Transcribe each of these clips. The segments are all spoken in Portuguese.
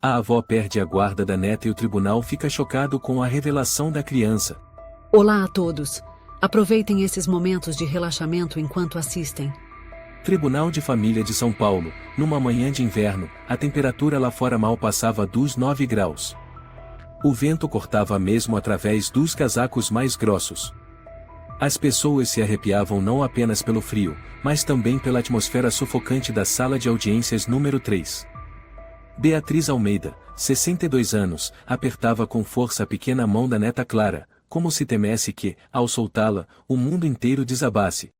A avó perde a guarda da neta e o tribunal fica chocado com a revelação da criança. Olá a todos. Aproveitem esses momentos de relaxamento enquanto assistem. Tribunal de Família de São Paulo, numa manhã de inverno, a temperatura lá fora mal passava dos 9 graus. O vento cortava mesmo através dos casacos mais grossos. As pessoas se arrepiavam não apenas pelo frio, mas também pela atmosfera sufocante da sala de audiências número 3. Beatriz Almeida, 62 anos, apertava com força a pequena mão da neta Clara, como se temesse que, ao soltá-la, o mundo inteiro desabasse.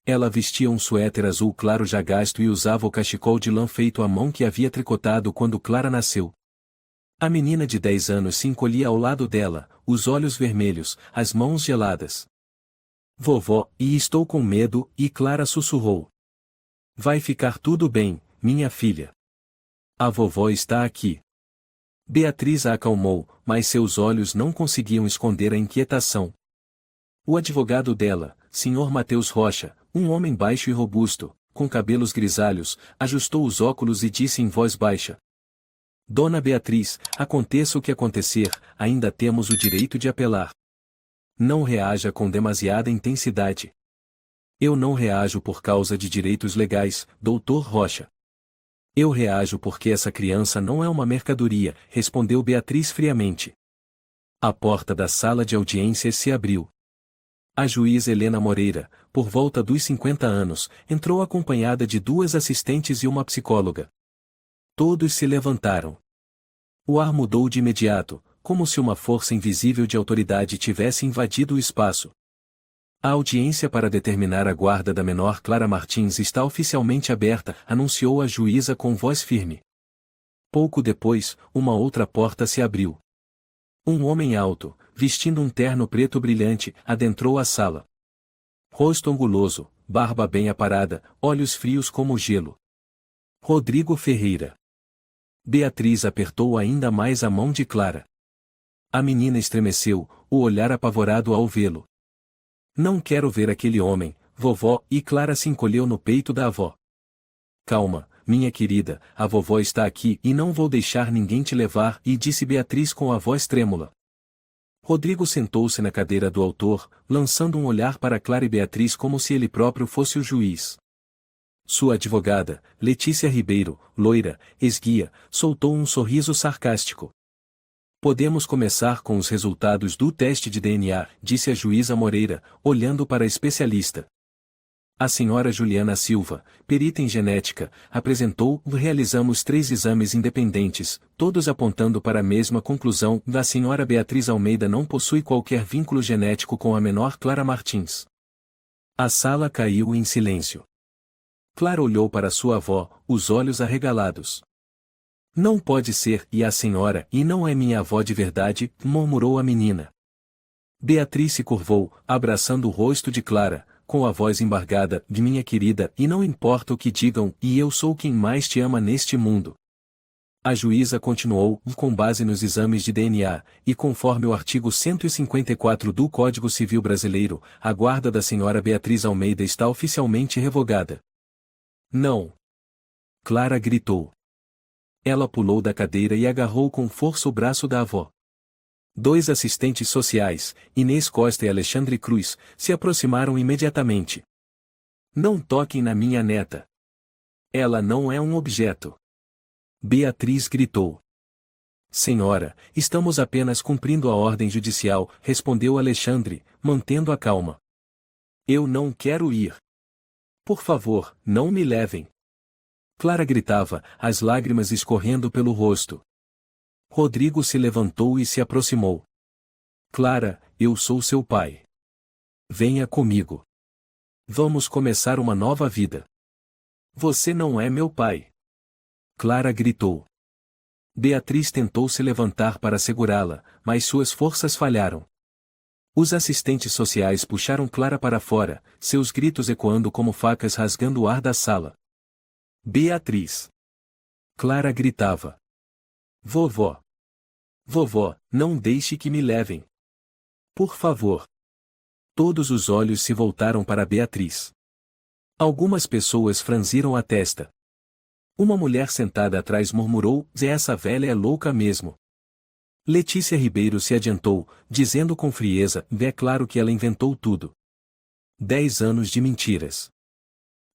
Ela vestia um suéter azul claro já gasto e usava o cachecol de lã feito à mão que havia tricotado quando Clara nasceu. A menina de 10 anos se encolhia ao lado dela, os olhos vermelhos, as mãos geladas. Vovó, e estou com medo, e Clara sussurrou. Vai ficar tudo bem, minha filha. A vovó está aqui. Beatriz a acalmou, mas seus olhos não conseguiam esconder a inquietação. O advogado dela, Sr. Mateus Rocha, um homem baixo e robusto, com cabelos grisalhos, ajustou os óculos e disse em voz baixa. Dona Beatriz, aconteça o que acontecer, ainda temos o direito de apelar. Não reaja com demasiada intensidade. Eu não reajo por causa de direitos legais, Dr. Rocha. Eu reajo porque essa criança não é uma mercadoria, respondeu Beatriz friamente. A porta da sala de audiências se abriu. A juíza Helena Moreira, por volta dos 50 anos, entrou acompanhada de 2 assistentes e uma psicóloga. Todos se levantaram. O ar mudou de imediato, como se uma força invisível de autoridade tivesse invadido o espaço. A audiência para determinar a guarda da menor Clara Martins está oficialmente aberta, anunciou a juíza com voz firme. Pouco depois, uma outra porta se abriu. Um homem alto, vestindo um terno preto brilhante, adentrou a sala. Rosto anguloso, barba bem aparada, olhos frios como gelo. Rodrigo Ferreira. Beatriz apertou ainda mais a mão de Clara. A menina estremeceu, o olhar apavorado ao vê-lo. Não quero ver aquele homem, vovó, e Clara se encolheu no peito da avó. Calma, minha querida, a vovó está aqui e não vou deixar ninguém te levar, e disse Beatriz com a voz trêmula. Rodrigo sentou-se na cadeira do autor, lançando um olhar para Clara e Beatriz como se ele próprio fosse o juiz. Sua advogada, Letícia Ribeiro, loira, esguia, soltou um sorriso sarcástico. Podemos começar com os resultados do teste de DNA, disse a juíza Moreira, olhando para a especialista. A senhora Juliana Silva, perita em genética, apresentou: realizamos 3 exames independentes, todos apontando para a mesma conclusão: a senhora Beatriz Almeida não possui qualquer vínculo genético com a menor Clara Martins. A sala caiu em silêncio. Clara olhou para sua avó, os olhos arregalados. Não pode ser, e a senhora, e não é minha avó de verdade, murmurou a menina. Beatriz se curvou, abraçando o rosto de Clara, com a voz embargada: de minha querida, e não importa o que digam, e eu sou quem mais te ama neste mundo. A juíza continuou: com base nos exames de DNA, e conforme o artigo 154 do Código Civil Brasileiro, a guarda da senhora Beatriz Almeida está oficialmente revogada. Não! Clara gritou. Ela pulou da cadeira e agarrou com força o braço da avó. 2 assistentes sociais, Inês Costa e Alexandre Cruz, se aproximaram imediatamente. Não toquem na minha neta. Ela não é um objeto. Beatriz gritou. Senhora, estamos apenas cumprindo a ordem judicial, respondeu Alexandre, mantendo a calma. Eu não quero ir. Por favor, não me levem. Clara gritava, as lágrimas escorrendo pelo rosto. Rodrigo se levantou e se aproximou. Clara, eu sou seu pai. Venha comigo. Vamos começar uma nova vida. Você não é meu pai. Clara gritou. Beatriz tentou se levantar para segurá-la, mas suas forças falharam. Os assistentes sociais puxaram Clara para fora, seus gritos ecoando como facas rasgando o ar da sala. Beatriz. Clara gritava. Vovó. Vovó, não deixe que me levem. Por favor. Todos os olhos se voltaram para Beatriz. Algumas pessoas franziram a testa. Uma mulher sentada atrás murmurou: essa velha é louca mesmo. Letícia Ribeiro se adiantou, dizendo com frieza: é claro que ela inventou tudo. 10 anos de mentiras.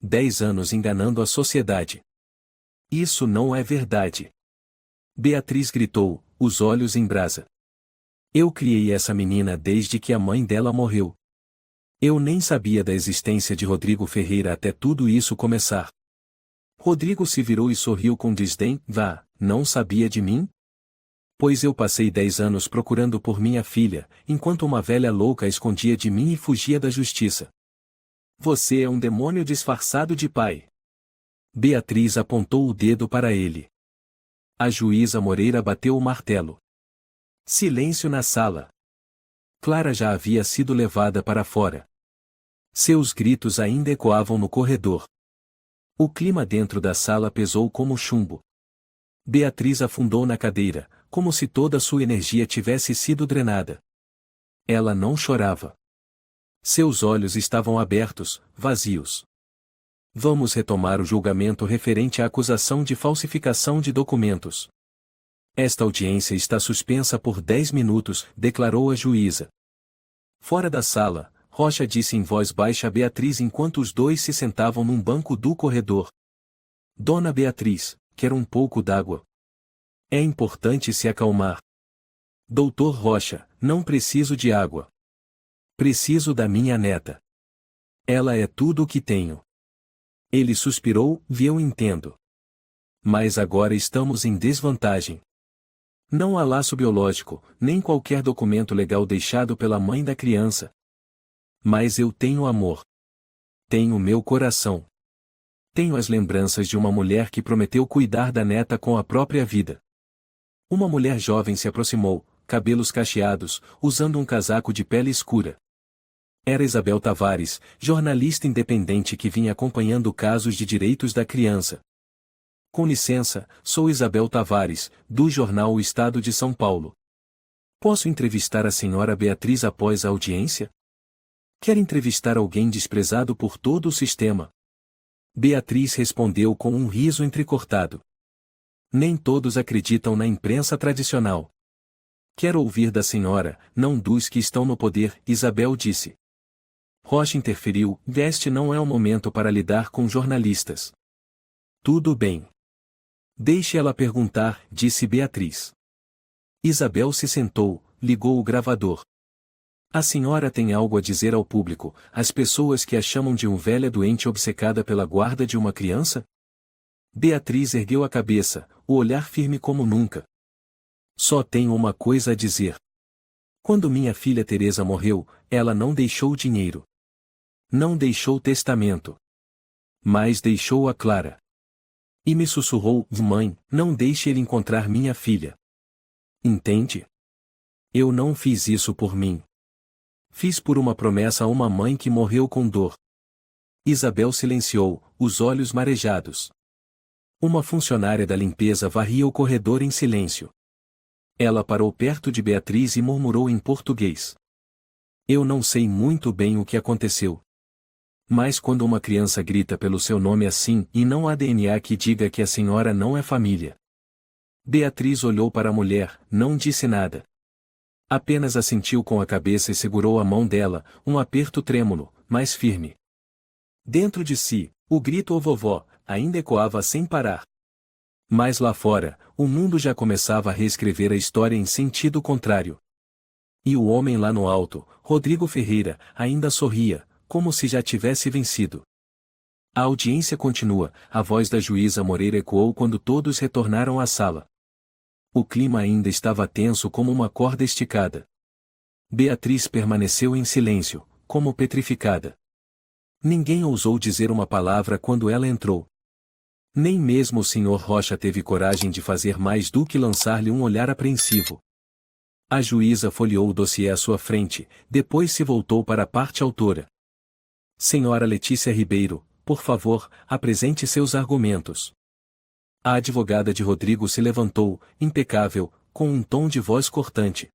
10 anos enganando a sociedade. Isso não é verdade. Beatriz gritou, os olhos em brasa. Eu criei essa menina desde que a mãe dela morreu. Eu nem sabia da existência de Rodrigo Ferreira até tudo isso começar. Rodrigo se virou e sorriu com desdém: vá, não sabia de mim? Pois eu passei 10 anos procurando por minha filha, enquanto uma velha louca a escondia de mim e fugia da justiça. Você é um demônio disfarçado de pai. Beatriz apontou o dedo para ele. A juíza Moreira bateu o martelo. Silêncio na sala. Clara já havia sido levada para fora. Seus gritos ainda ecoavam no corredor. O clima dentro da sala pesou como chumbo. Beatriz afundou na cadeira, como se toda sua energia tivesse sido drenada. Ela não chorava. Seus olhos estavam abertos, vazios. Vamos retomar o julgamento referente à acusação de falsificação de documentos. Esta audiência está suspensa por 10 minutos, declarou a juíza. Fora da sala, Rocha disse em voz baixa a Beatriz enquanto os dois se sentavam num banco do corredor. Dona Beatriz, quer um pouco d'água? É importante se acalmar. Doutor Rocha, não preciso de água. Preciso da minha neta. Ela é tudo o que tenho. Ele suspirou: eu entendo. Mas agora estamos em desvantagem. Não há laço biológico, nem qualquer documento legal deixado pela mãe da criança. Mas eu tenho amor. Tenho meu coração. Tenho as lembranças de uma mulher que prometeu cuidar da neta com a própria vida. Uma mulher jovem se aproximou, cabelos cacheados, usando um casaco de pele escura. Era Isabel Tavares, jornalista independente que vinha acompanhando casos de direitos da criança. Com licença, sou Isabel Tavares, do jornal O Estado de São Paulo. Posso entrevistar a senhora Beatriz após a audiência? Quer entrevistar alguém desprezado por todo o sistema? Beatriz respondeu com um riso entrecortado. Nem todos acreditam na imprensa tradicional. Quero ouvir da senhora, não dos que estão no poder, Isabel disse. Rocha interferiu: este não é o momento para lidar com jornalistas. Tudo bem. Deixe ela perguntar, disse Beatriz. Isabel se sentou, ligou o gravador. A senhora tem algo a dizer ao público, às pessoas que a chamam de uma velha doente obcecada pela guarda de uma criança? Beatriz ergueu a cabeça, o olhar firme como nunca. Só tenho uma coisa a dizer. Quando minha filha Teresa morreu, ela não deixou dinheiro. Não deixou testamento. Mas deixou a Clara. E me sussurrou: mãe, não deixe ele encontrar minha filha. Entende? Eu não fiz isso por mim. Fiz por uma promessa a uma mãe que morreu com dor. Isabel silenciou, os olhos marejados. Uma funcionária da limpeza varria o corredor em silêncio. Ela parou perto de Beatriz e murmurou em português. Eu não sei muito bem o que aconteceu. Mas quando uma criança grita pelo seu nome assim, e não há DNA que diga que a senhora não é família. Beatriz olhou para a mulher, não disse nada. Apenas assentiu com a cabeça e segurou a mão dela, um aperto trêmulo, mas firme. Dentro de si, o grito "ô vovó" ainda ecoava sem parar. Mas lá fora, o mundo já começava a reescrever a história em sentido contrário. E o homem lá no alto, Rodrigo Ferreira, ainda sorria, como se já tivesse vencido. A audiência continua, a voz da juíza Moreira ecoou quando todos retornaram à sala. O clima ainda estava tenso como uma corda esticada. Beatriz permaneceu em silêncio, como petrificada. Ninguém ousou dizer uma palavra quando ela entrou. Nem mesmo o Sr. Rocha teve coragem de fazer mais do que lançar-lhe um olhar apreensivo. A juíza folheou o dossiê à sua frente, depois se voltou para a parte autora. Senhora Letícia Ribeiro, por favor, apresente seus argumentos. A advogada de Rodrigo se levantou, impecável, com um tom de voz cortante.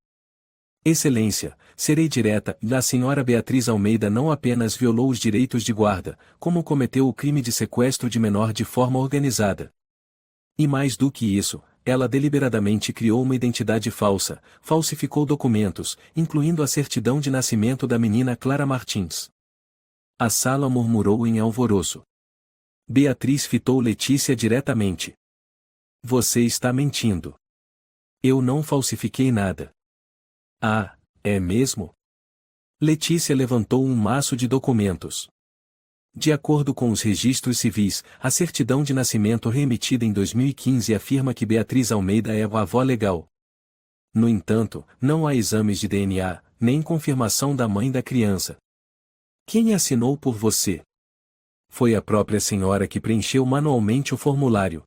Excelência, serei direta, a senhora Beatriz Almeida não apenas violou os direitos de guarda, como cometeu o crime de sequestro de menor de forma organizada. E mais do que isso, ela deliberadamente criou uma identidade falsa, falsificou documentos, incluindo a certidão de nascimento da menina Clara Martins. A sala murmurou em alvoroço. Beatriz fitou Letícia diretamente. Você está mentindo. Eu não falsifiquei nada. Ah, é mesmo? Letícia levantou um maço de documentos. De acordo com os registros civis, a certidão de nascimento reemitida em 2015 afirma que Beatriz Almeida é a avó legal. No entanto, não há exames de DNA, nem confirmação da mãe da criança. Quem assinou por você? Foi a própria senhora que preencheu manualmente o formulário.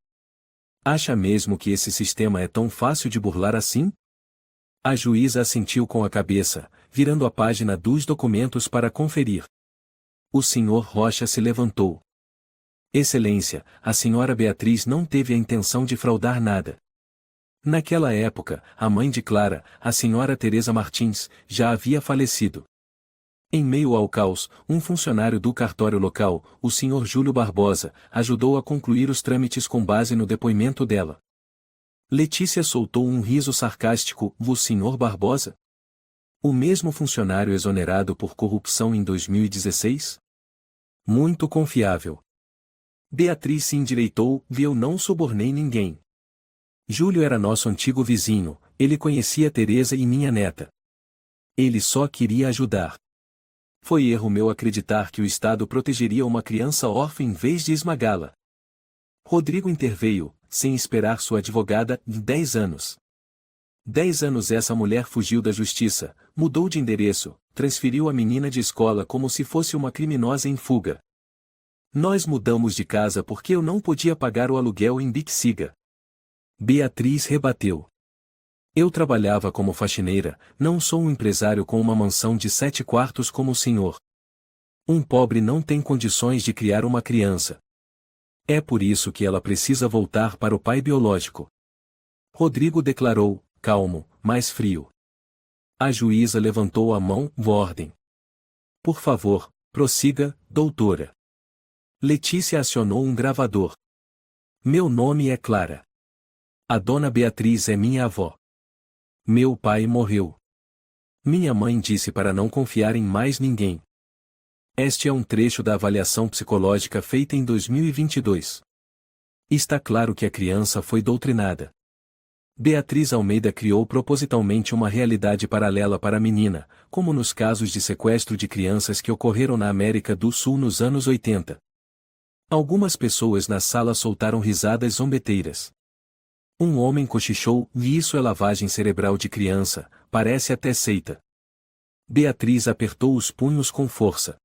Acha mesmo que esse sistema é tão fácil de burlar assim? A juíza assentiu com a cabeça, virando a página dos documentos para conferir. O senhor Rocha se levantou. Excelência, a senhora Beatriz não teve a intenção de fraudar nada. Naquela época, a mãe de Clara, a senhora Teresa Martins, já havia falecido. Em meio ao caos, um funcionário do cartório local, o senhor Júlio Barbosa, ajudou a concluir os trâmites com base no depoimento dela. Letícia soltou um riso sarcástico. O senhor Barbosa? O mesmo funcionário exonerado por corrupção em 2016? Muito confiável. Beatriz se endireitou. Eu não subornei ninguém. Júlio era nosso antigo vizinho, ele conhecia Teresa e minha neta. Ele só queria ajudar. Foi erro meu acreditar que o Estado protegeria uma criança órfã em vez de esmagá-la. Rodrigo interveio, sem esperar sua advogada, em 10 anos. 10 anos essa mulher fugiu da justiça, mudou de endereço, transferiu a menina de escola como se fosse uma criminosa em fuga. Nós mudamos de casa porque eu não podia pagar o aluguel em Bixiga. Beatriz rebateu. Eu trabalhava como faxineira, não sou um empresário com uma mansão de 7 quartos como o senhor. Um pobre não tem condições de criar uma criança. É por isso que ela precisa voltar para o pai biológico. Rodrigo declarou, calmo, mas frio. A juíza levantou a mão. Ordem. Por favor, prossiga, doutora. Letícia acionou um gravador. Meu nome é Clara. A dona Beatriz é minha avó. Meu pai morreu. Minha mãe disse para não confiar em mais ninguém. Este é um trecho da avaliação psicológica feita em 2022. Está claro que a criança foi doutrinada. Beatriz Almeida criou propositalmente uma realidade paralela para a menina, como nos casos de sequestro de crianças que ocorreram na América do Sul nos anos 80. Algumas pessoas na sala soltaram risadas zombeteiras. Um homem cochichou, e isso é lavagem cerebral de criança, parece até seita. Beatriz apertou os punhos com força.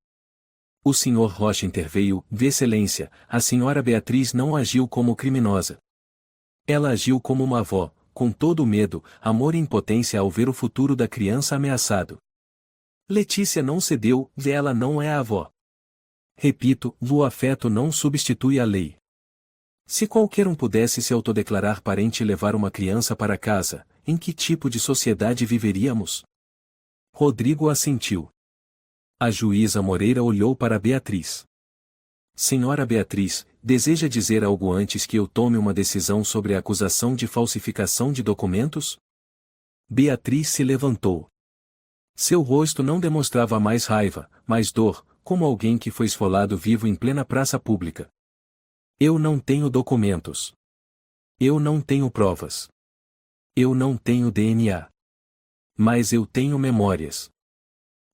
O senhor Rocha interveio, Excelência, a senhora Beatriz não agiu como criminosa. Ela agiu como uma avó, com todo o medo, amor e impotência ao ver o futuro da criança ameaçado. Letícia não cedeu, ela não é a avó. Repito, o afeto não substitui a lei. Se qualquer um pudesse se autodeclarar parente e levar uma criança para casa, em que tipo de sociedade viveríamos? Rodrigo assentiu. A juíza Moreira olhou para Beatriz. Senhora Beatriz, deseja dizer algo antes que eu tome uma decisão sobre a acusação de falsificação de documentos? Beatriz se levantou. Seu rosto não demonstrava mais raiva, mais dor, como alguém que foi esfolado vivo em plena praça pública. Eu não tenho documentos. Eu não tenho provas. Eu não tenho DNA. Mas eu tenho memórias.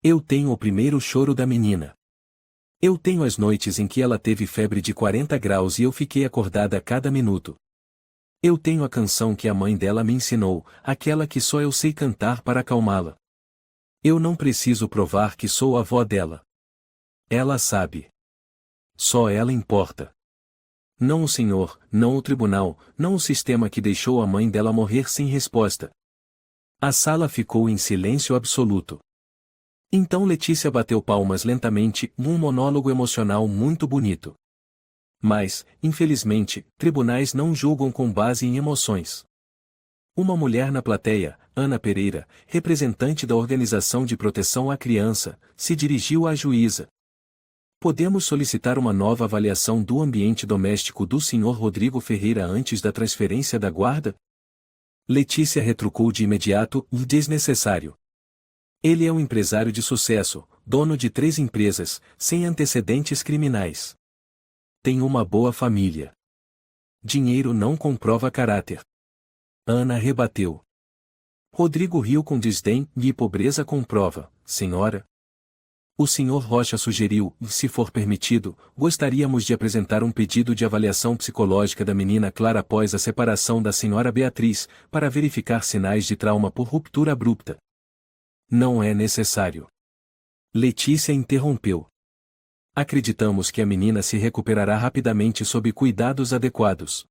Eu tenho o primeiro choro da menina. Eu tenho as noites em que ela teve febre de 40 graus e eu fiquei acordada a cada minuto. Eu tenho a canção que a mãe dela me ensinou, aquela que só eu sei cantar para acalmá-la. Eu não preciso provar que sou a avó dela. Ela sabe. Só ela importa. Não o senhor, não o tribunal, não o sistema que deixou a mãe dela morrer sem resposta. A sala ficou em silêncio absoluto. Então Letícia bateu palmas lentamente, um monólogo emocional muito bonito. Mas, infelizmente, tribunais não julgam com base em emoções. Uma mulher na plateia, Ana Pereira, representante da Organização de Proteção à Criança, se dirigiu à juíza. Podemos solicitar uma nova avaliação do ambiente doméstico do Sr. Rodrigo Ferreira antes da transferência da guarda? Letícia retrucou de imediato, desnecessário. Ele é um empresário de sucesso, dono de 3 empresas, sem antecedentes criminais. Tem uma boa família. Dinheiro não comprova caráter. Ana rebateu. Rodrigo riu com desdém, e pobreza comprova, senhora. O Sr. Rocha sugeriu, se for permitido, gostaríamos de apresentar um pedido de avaliação psicológica da menina Clara após a separação da Sra. Beatriz, para verificar sinais de trauma por ruptura abrupta. Não é necessário. Letícia interrompeu. Acreditamos que a menina se recuperará rapidamente sob cuidados adequados.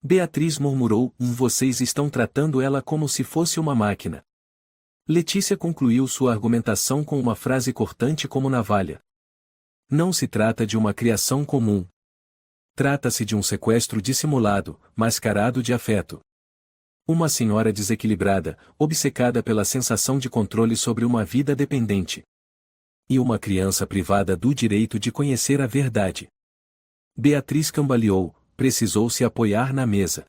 Beatriz murmurou, vocês estão tratando ela como se fosse uma máquina. Letícia concluiu sua argumentação com uma frase cortante como navalha. Não se trata de uma criação comum. Trata-se de um sequestro dissimulado, mascarado de afeto. Uma senhora desequilibrada, obcecada pela sensação de controle sobre uma vida dependente. E uma criança privada do direito de conhecer a verdade. Beatriz cambaleou, precisou se apoiar na mesa.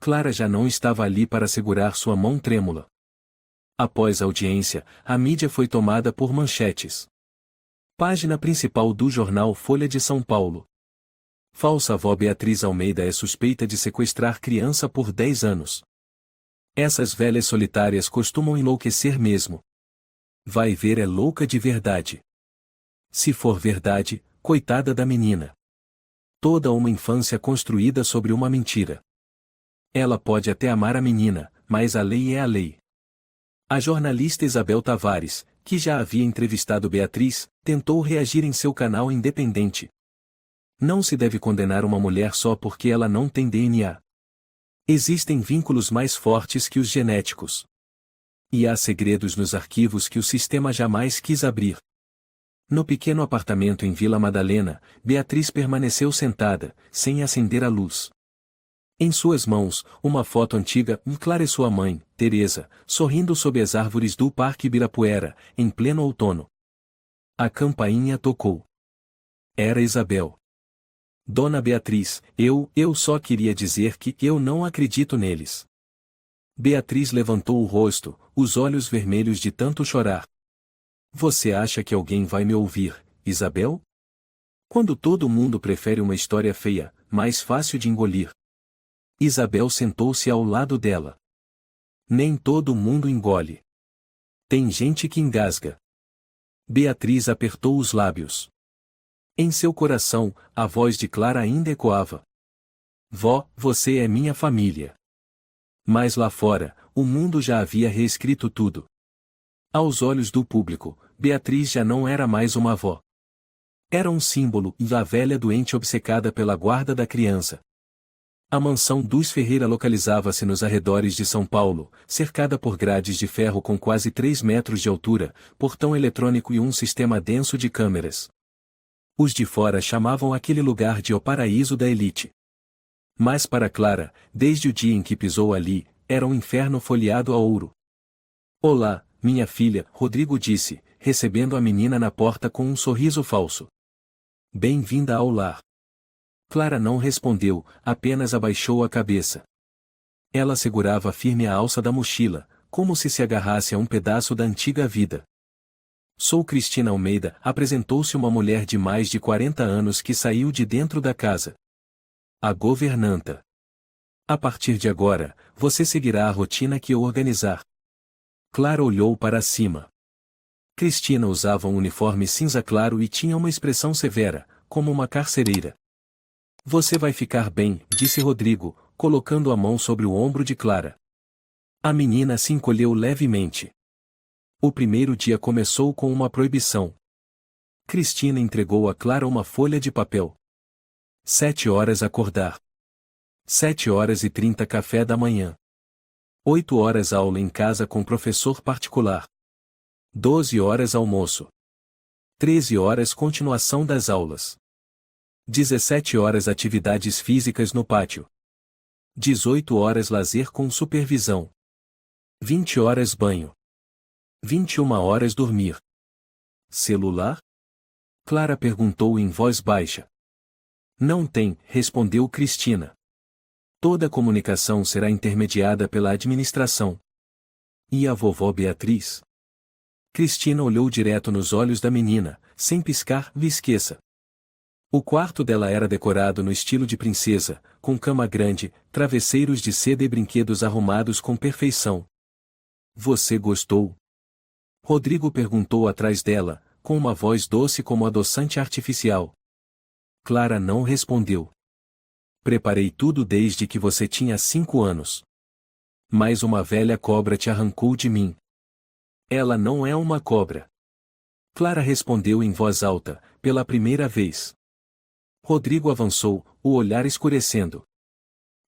Clara já não estava ali para segurar sua mão trêmula. Após a audiência, a mídia foi tomada por manchetes. Página principal do jornal Folha de São Paulo. Falsa avó Beatriz Almeida é suspeita de sequestrar criança por 10 anos. Essas velhas solitárias costumam enlouquecer mesmo. Vai ver, é louca de verdade. Se for verdade, coitada da menina. Toda uma infância construída sobre uma mentira. Ela pode até amar a menina, mas a lei é a lei. A jornalista Isabel Tavares, que já havia entrevistado Beatriz, tentou reagir em seu canal independente. Não se deve condenar uma mulher só porque ela não tem DNA. Existem vínculos mais fortes que os genéticos. E há segredos nos arquivos que o sistema jamais quis abrir. No pequeno apartamento em Vila Madalena, Beatriz permaneceu sentada, sem acender a luz. Em suas mãos, uma foto antiga, Clara e sua mãe, Teresa, sorrindo sob as árvores do Parque Ibirapuera, em pleno outono. A campainha tocou. Era Isabel. Dona Beatriz, eu só queria dizer que eu não acredito neles. Beatriz levantou o rosto, os olhos vermelhos de tanto chorar. Você acha que alguém vai me ouvir, Isabel? Quando todo mundo prefere uma história feia, mais fácil de engolir. Isabel sentou-se ao lado dela. Nem todo mundo engole. Tem gente que engasga. Beatriz apertou os lábios. Em seu coração, a voz de Clara ainda ecoava. Vó, você é minha família. Mas lá fora, o mundo já havia reescrito tudo. Aos olhos do público, Beatriz já não era mais uma avó. Era um símbolo, e a velha doente obcecada pela guarda da criança. A mansão dos Ferreira localizava-se nos arredores de São Paulo, cercada por grades de ferro com quase 3 metros de altura, portão eletrônico e um sistema denso de câmeras. Os de fora chamavam aquele lugar de o paraíso da elite. Mas para Clara, desde o dia em que pisou ali, era um inferno folheado a ouro. Olá, minha filha, Rodrigo disse, recebendo a menina na porta com um sorriso falso. Bem-vinda ao lar. Clara não respondeu, apenas abaixou a cabeça. Ela segurava firme a alça da mochila, como se agarrasse a um pedaço da antiga vida. Sou Cristina Almeida, apresentou-se uma mulher de mais de 40 anos que saiu de dentro da casa. A governanta. A partir de agora, você seguirá a rotina que eu organizar. Clara olhou para cima. Cristina usava um uniforme cinza claro e tinha uma expressão severa, como uma carcereira. Você vai ficar bem, disse Rodrigo, colocando a mão sobre o ombro de Clara. A menina se encolheu levemente. O primeiro dia começou com uma proibição. Cristina entregou a Clara uma folha de papel. 7 horas acordar. 7h30 café da manhã. 8 horas aula em casa com professor particular. 12 horas almoço. 13 horas continuação das aulas. 17 horas atividades físicas no pátio. 18 horas lazer com supervisão. 20 horas banho. 21 horas dormir. Celular? Clara perguntou em voz baixa. Não tem, respondeu Cristina. Toda comunicação será intermediada pela administração. E a vovó Beatriz? Cristina olhou direto nos olhos da menina, sem piscar, esqueça. O quarto dela era decorado no estilo de princesa, com cama grande, travesseiros de seda e brinquedos arrumados com perfeição. Você gostou? Rodrigo perguntou atrás dela, com uma voz doce como adoçante artificial. Clara não respondeu. Preparei tudo desde que você tinha 5 anos. Mas uma velha cobra te arrancou de mim. Ela não é uma cobra. Clara respondeu em voz alta, pela primeira vez. Rodrigo avançou, o olhar escurecendo.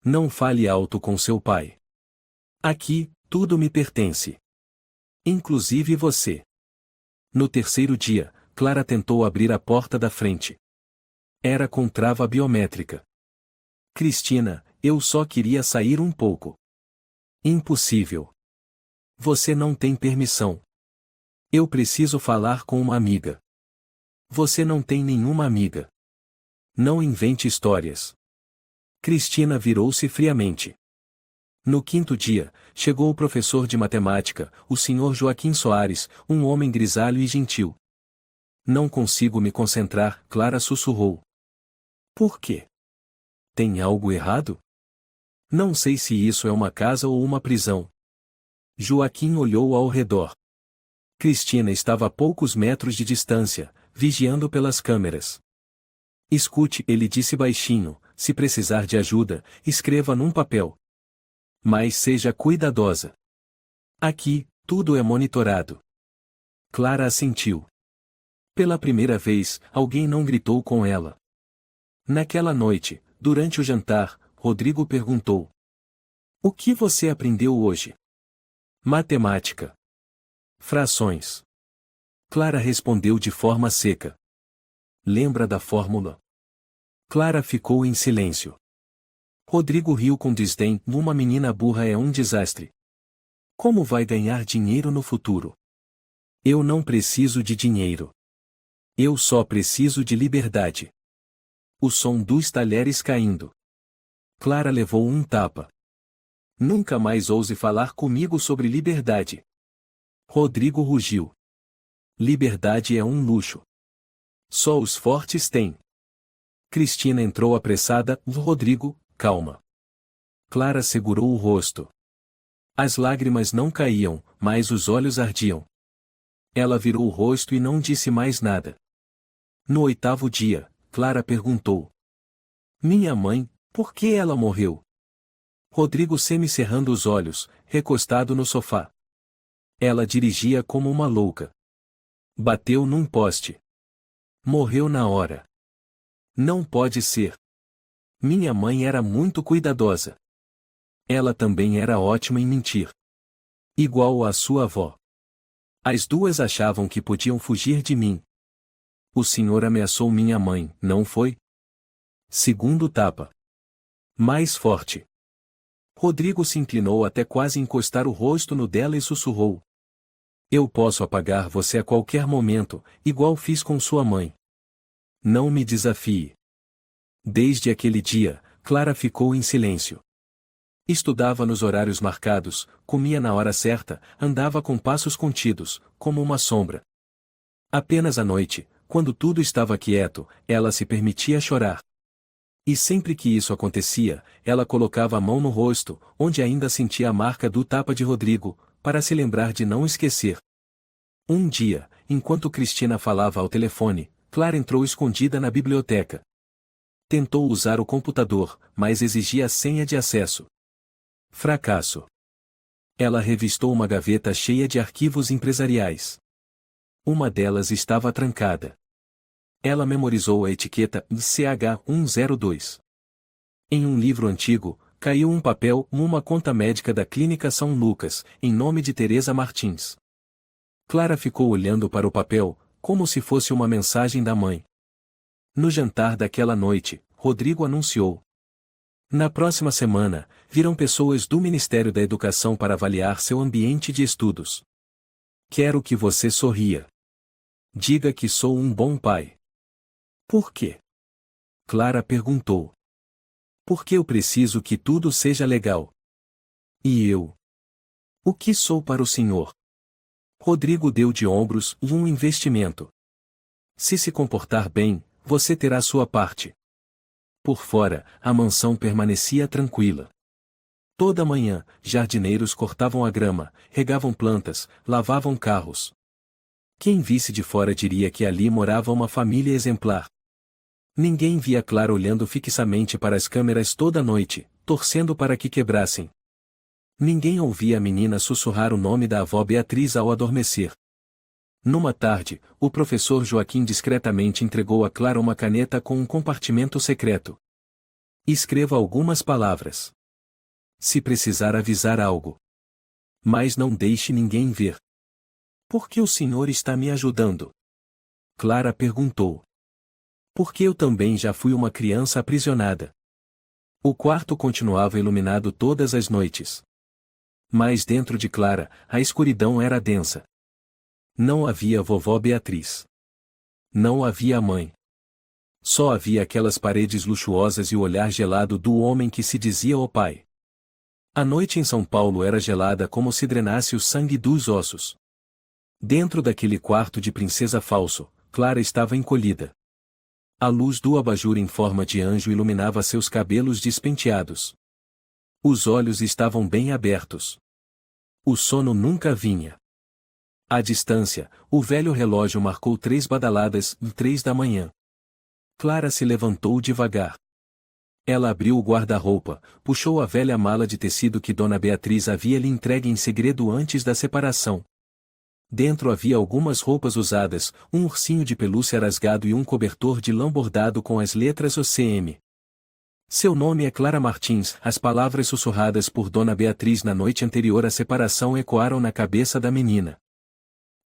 Não fale alto com seu pai. Aqui, tudo me pertence. Inclusive você. No terceiro dia, Clara tentou abrir a porta da frente. Era com trava biométrica. Cristina, eu só queria sair um pouco. Impossível. Você não tem permissão. Eu preciso falar com uma amiga. Você não tem nenhuma amiga. Não invente histórias. Cristina virou-se friamente. No quinto dia, chegou o professor de matemática, o Sr. Joaquim Soares, um homem grisalho e gentil. Não consigo me concentrar, Clara sussurrou. Por quê? Tem algo errado? Não sei se isso é uma casa ou uma prisão. Joaquim olhou ao redor. Cristina estava a poucos metros de distância, vigiando pelas câmeras. Escute, ele disse baixinho, se precisar de ajuda, escreva num papel. Mas seja cuidadosa. Aqui, tudo é monitorado. Clara assentiu. Pela primeira vez, alguém não gritou com ela. Naquela noite, durante o jantar, Rodrigo perguntou. O que você aprendeu hoje? Matemática. Frações. Clara respondeu de forma seca. Lembra da fórmula? Clara ficou em silêncio. Rodrigo riu com desdém. Uma menina burra é um desastre. Como vai ganhar dinheiro no futuro? Eu não preciso de dinheiro. Eu só preciso de liberdade. O som dos talheres caindo. Clara levou um tapa. Nunca mais ouse falar comigo sobre liberdade. Rodrigo rugiu. Liberdade é um luxo. Só os fortes têm. Cristina entrou apressada. Rodrigo, calma. Clara segurou o rosto. As lágrimas não caíam, mas os olhos ardiam. Ela virou o rosto e não disse mais nada. No 8º dia, Clara perguntou. Minha mãe, por que ela morreu? Rodrigo semicerrando os olhos, recostado no sofá. Ela dirigia como uma louca. Bateu num poste. Morreu na hora. Não pode ser. Minha mãe era muito cuidadosa. Ela também era ótima em mentir. Igual a sua avó. As duas achavam que podiam fugir de mim. O senhor ameaçou minha mãe, não foi? Segundo tapa. Mais forte. Rodrigo se inclinou até quase encostar o rosto no dela e sussurrou. Eu posso apagar você a qualquer momento, igual fiz com sua mãe. Não me desafie. Desde aquele dia, Clara ficou em silêncio. Estudava nos horários marcados, comia na hora certa, andava com passos contidos, como uma sombra. Apenas à noite, quando tudo estava quieto, ela se permitia chorar. E sempre que isso acontecia, ela colocava a mão no rosto, onde ainda sentia a marca do tapa de Rodrigo, para se lembrar de não esquecer. Um dia, enquanto Cristina falava ao telefone, Clara entrou escondida na biblioteca. Tentou usar o computador, mas exigia a senha de acesso. Fracasso. Ela revistou uma gaveta cheia de arquivos empresariais. Uma delas estava trancada. Ela memorizou a etiqueta CH102. Em um livro antigo, caiu um papel, uma conta médica da Clínica São Lucas, em nome de Teresa Martins. Clara ficou olhando para o papel, como se fosse uma mensagem da mãe. No jantar daquela noite, Rodrigo anunciou. Na próxima semana, virão pessoas do Ministério da Educação para avaliar seu ambiente de estudos. Quero que você sorria. Diga que sou um bom pai. Por quê? Clara perguntou. Porque eu preciso que tudo seja legal. E eu? O que sou para o senhor? Rodrigo deu de ombros e um investimento. Se comportar bem, você terá sua parte. Por fora, a mansão permanecia tranquila. Toda manhã, jardineiros cortavam a grama, regavam plantas, lavavam carros. Quem visse de fora diria que ali morava uma família exemplar. Ninguém via Clara olhando fixamente para as câmeras toda noite, torcendo para que quebrassem. Ninguém ouvia a menina sussurrar o nome da avó Beatriz ao adormecer. Numa tarde, o professor Joaquim discretamente entregou a Clara uma caneta com um compartimento secreto. Escreva algumas palavras. Se precisar avisar algo. Mas não deixe ninguém ver. Por que o senhor está me ajudando? Clara perguntou. Porque eu também já fui uma criança aprisionada. O quarto continuava iluminado todas as noites. Mas dentro de Clara, a escuridão era densa. Não havia vovó Beatriz. Não havia a mãe. Só havia aquelas paredes luxuosas e o olhar gelado do homem que se dizia o pai. A noite em São Paulo era gelada como se drenasse o sangue dos ossos. Dentro daquele quarto de princesa falso, Clara estava encolhida. A luz do abajur em forma de anjo iluminava seus cabelos despenteados. Os olhos estavam bem abertos. O sono nunca vinha. À distância, o velho relógio marcou 3 badaladas e 3 da manhã. Clara se levantou devagar. Ela abriu o guarda-roupa, puxou a velha mala de tecido que Dona Beatriz havia lhe entregue em segredo antes da separação. Dentro havia algumas roupas usadas, um ursinho de pelúcia rasgado e um cobertor de lã bordado com as letras OCM. Seu nome é Clara Martins. As palavras sussurradas por Dona Beatriz na noite anterior à separação ecoaram na cabeça da menina.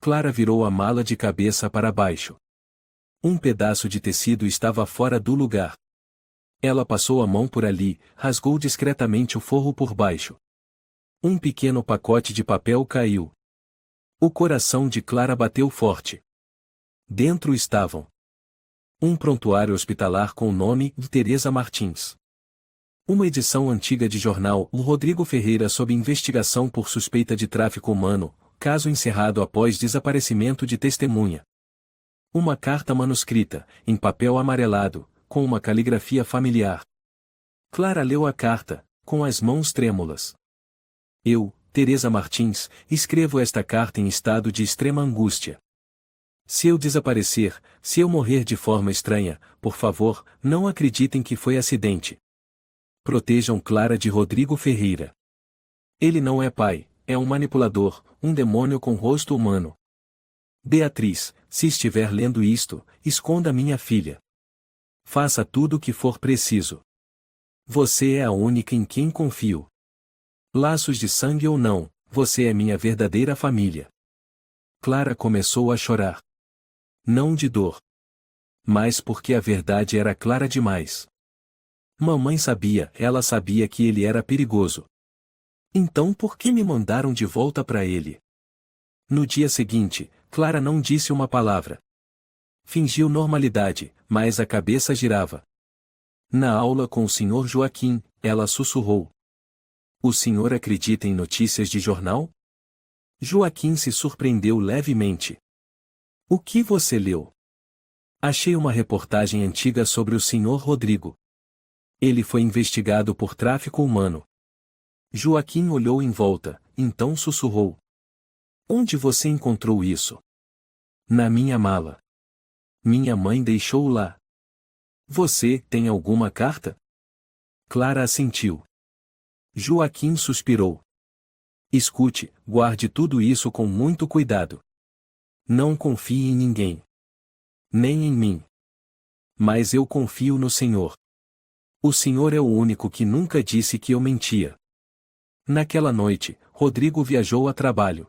Clara virou a mala de cabeça para baixo. Um pedaço de tecido estava fora do lugar. Ela passou a mão por ali, rasgou discretamente o forro por baixo. Um pequeno pacote de papel caiu. O coração de Clara bateu forte. Dentro estavam um prontuário hospitalar com o nome de Teresa Martins. Uma edição antiga de jornal, o Rodrigo Ferreira sob investigação por suspeita de tráfico humano, caso encerrado após desaparecimento de testemunha. Uma carta manuscrita, em papel amarelado, com uma caligrafia familiar. Clara leu a carta, com as mãos trêmulas. Eu, Teresa Martins, escrevo esta carta em estado de extrema angústia. Se eu desaparecer, se eu morrer de forma estranha, por favor, não acreditem que foi acidente. Protejam Clara de Rodrigo Ferreira. Ele não é pai, é um manipulador, um demônio com rosto humano. Beatriz, se estiver lendo isto, esconda minha filha. Faça tudo o que for preciso. Você é a única em quem confio. Laços de sangue ou não, você é minha verdadeira família. Clara começou a chorar. Não de dor. Mas porque a verdade era clara demais. Mamãe sabia, ela sabia que ele era perigoso. Então por que me mandaram de volta para ele? No dia seguinte, Clara não disse uma palavra. Fingiu normalidade, mas a cabeça girava. Na aula com o Sr. Joaquim, ela sussurrou. O senhor acredita em notícias de jornal? Joaquim se surpreendeu levemente. O que você leu? Achei uma reportagem antiga sobre o Sr. Rodrigo. Ele foi investigado por tráfico humano. Joaquim olhou em volta, então sussurrou. Onde você encontrou isso? Na minha mala. Minha mãe deixou lá. Você tem alguma carta? Clara assentiu. Joaquim suspirou. Escute, guarde tudo isso com muito cuidado. Não confie em ninguém. Nem em mim. Mas eu confio no Senhor. O Senhor é o único que nunca disse que eu mentia. Naquela noite, Rodrigo viajou a trabalho.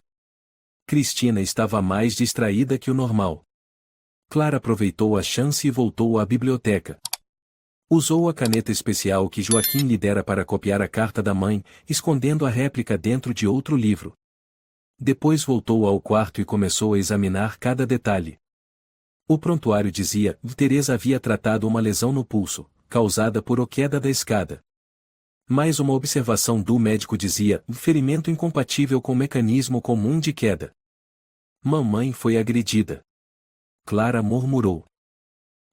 Cristina estava mais distraída que o normal. Clara aproveitou a chance e voltou à biblioteca. Usou a caneta especial que Joaquim lhe dera para copiar a carta da mãe, escondendo a réplica dentro de outro livro. Depois voltou ao quarto e começou a examinar cada detalhe. O prontuário dizia: Teresa havia tratado uma lesão no pulso, causada por queda da escada. Mais uma observação do médico dizia: ferimento incompatível com mecanismo comum de queda. Mamãe foi agredida. Clara murmurou.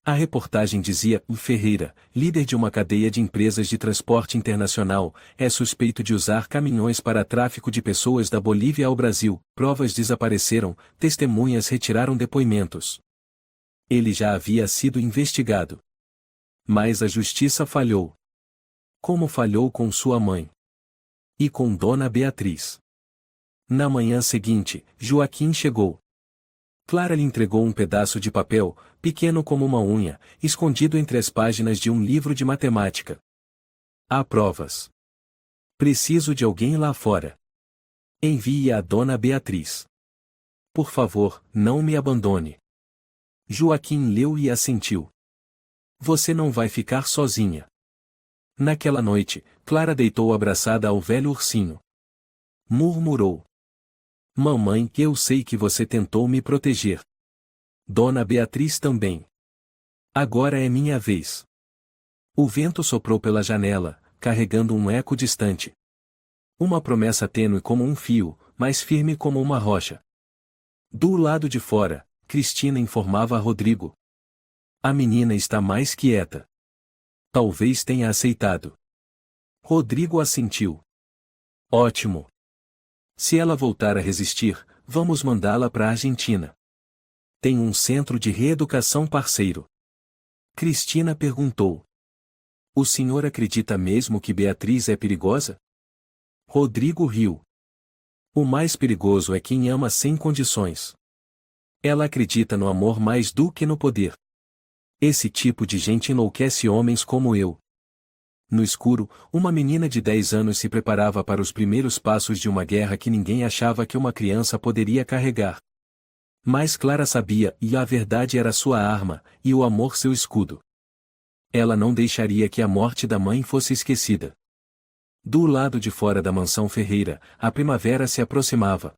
A reportagem dizia: Ferreira, líder de uma cadeia de empresas de transporte internacional, é suspeito de usar caminhões para tráfico de pessoas da Bolívia ao Brasil. Provas desapareceram, testemunhas retiraram depoimentos. Ele já havia sido investigado. Mas a justiça falhou. Como falhou com sua mãe. E com Dona Beatriz. Na manhã seguinte, Joaquim chegou. Clara lhe entregou um pedaço de papel, pequeno como uma unha, escondido entre as páginas de um livro de matemática. Há provas. Preciso de alguém lá fora. Envie a Dona Beatriz. Por favor, não me abandone. Joaquim leu e assentiu. Você não vai ficar sozinha. Naquela noite, Clara deitou abraçada ao velho ursinho. Murmurou. Mamãe, eu sei que você tentou me proteger. Dona Beatriz também. Agora é minha vez. O vento soprou pela janela, carregando um eco distante. Uma promessa tênue como um fio, mas firme como uma rocha. Do lado de fora, Cristina informava a Rodrigo. A menina está mais quieta. Talvez tenha aceitado. Rodrigo assentiu. Ótimo. Se ela voltar a resistir, vamos mandá-la para a Argentina. Tem um centro de reeducação parceiro. Cristina perguntou. O senhor acredita mesmo que Beatriz é perigosa? Rodrigo riu. O mais perigoso é quem ama sem condições. Ela acredita no amor mais do que no poder. Esse tipo de gente enlouquece homens como eu. No escuro, uma menina de 10 anos se preparava para os primeiros passos de uma guerra que ninguém achava que uma criança poderia carregar. Mas Clara sabia, e a verdade era sua arma, e o amor seu escudo. Ela não deixaria que a morte da mãe fosse esquecida. Do lado de fora da mansão Ferreira, a primavera se aproximava.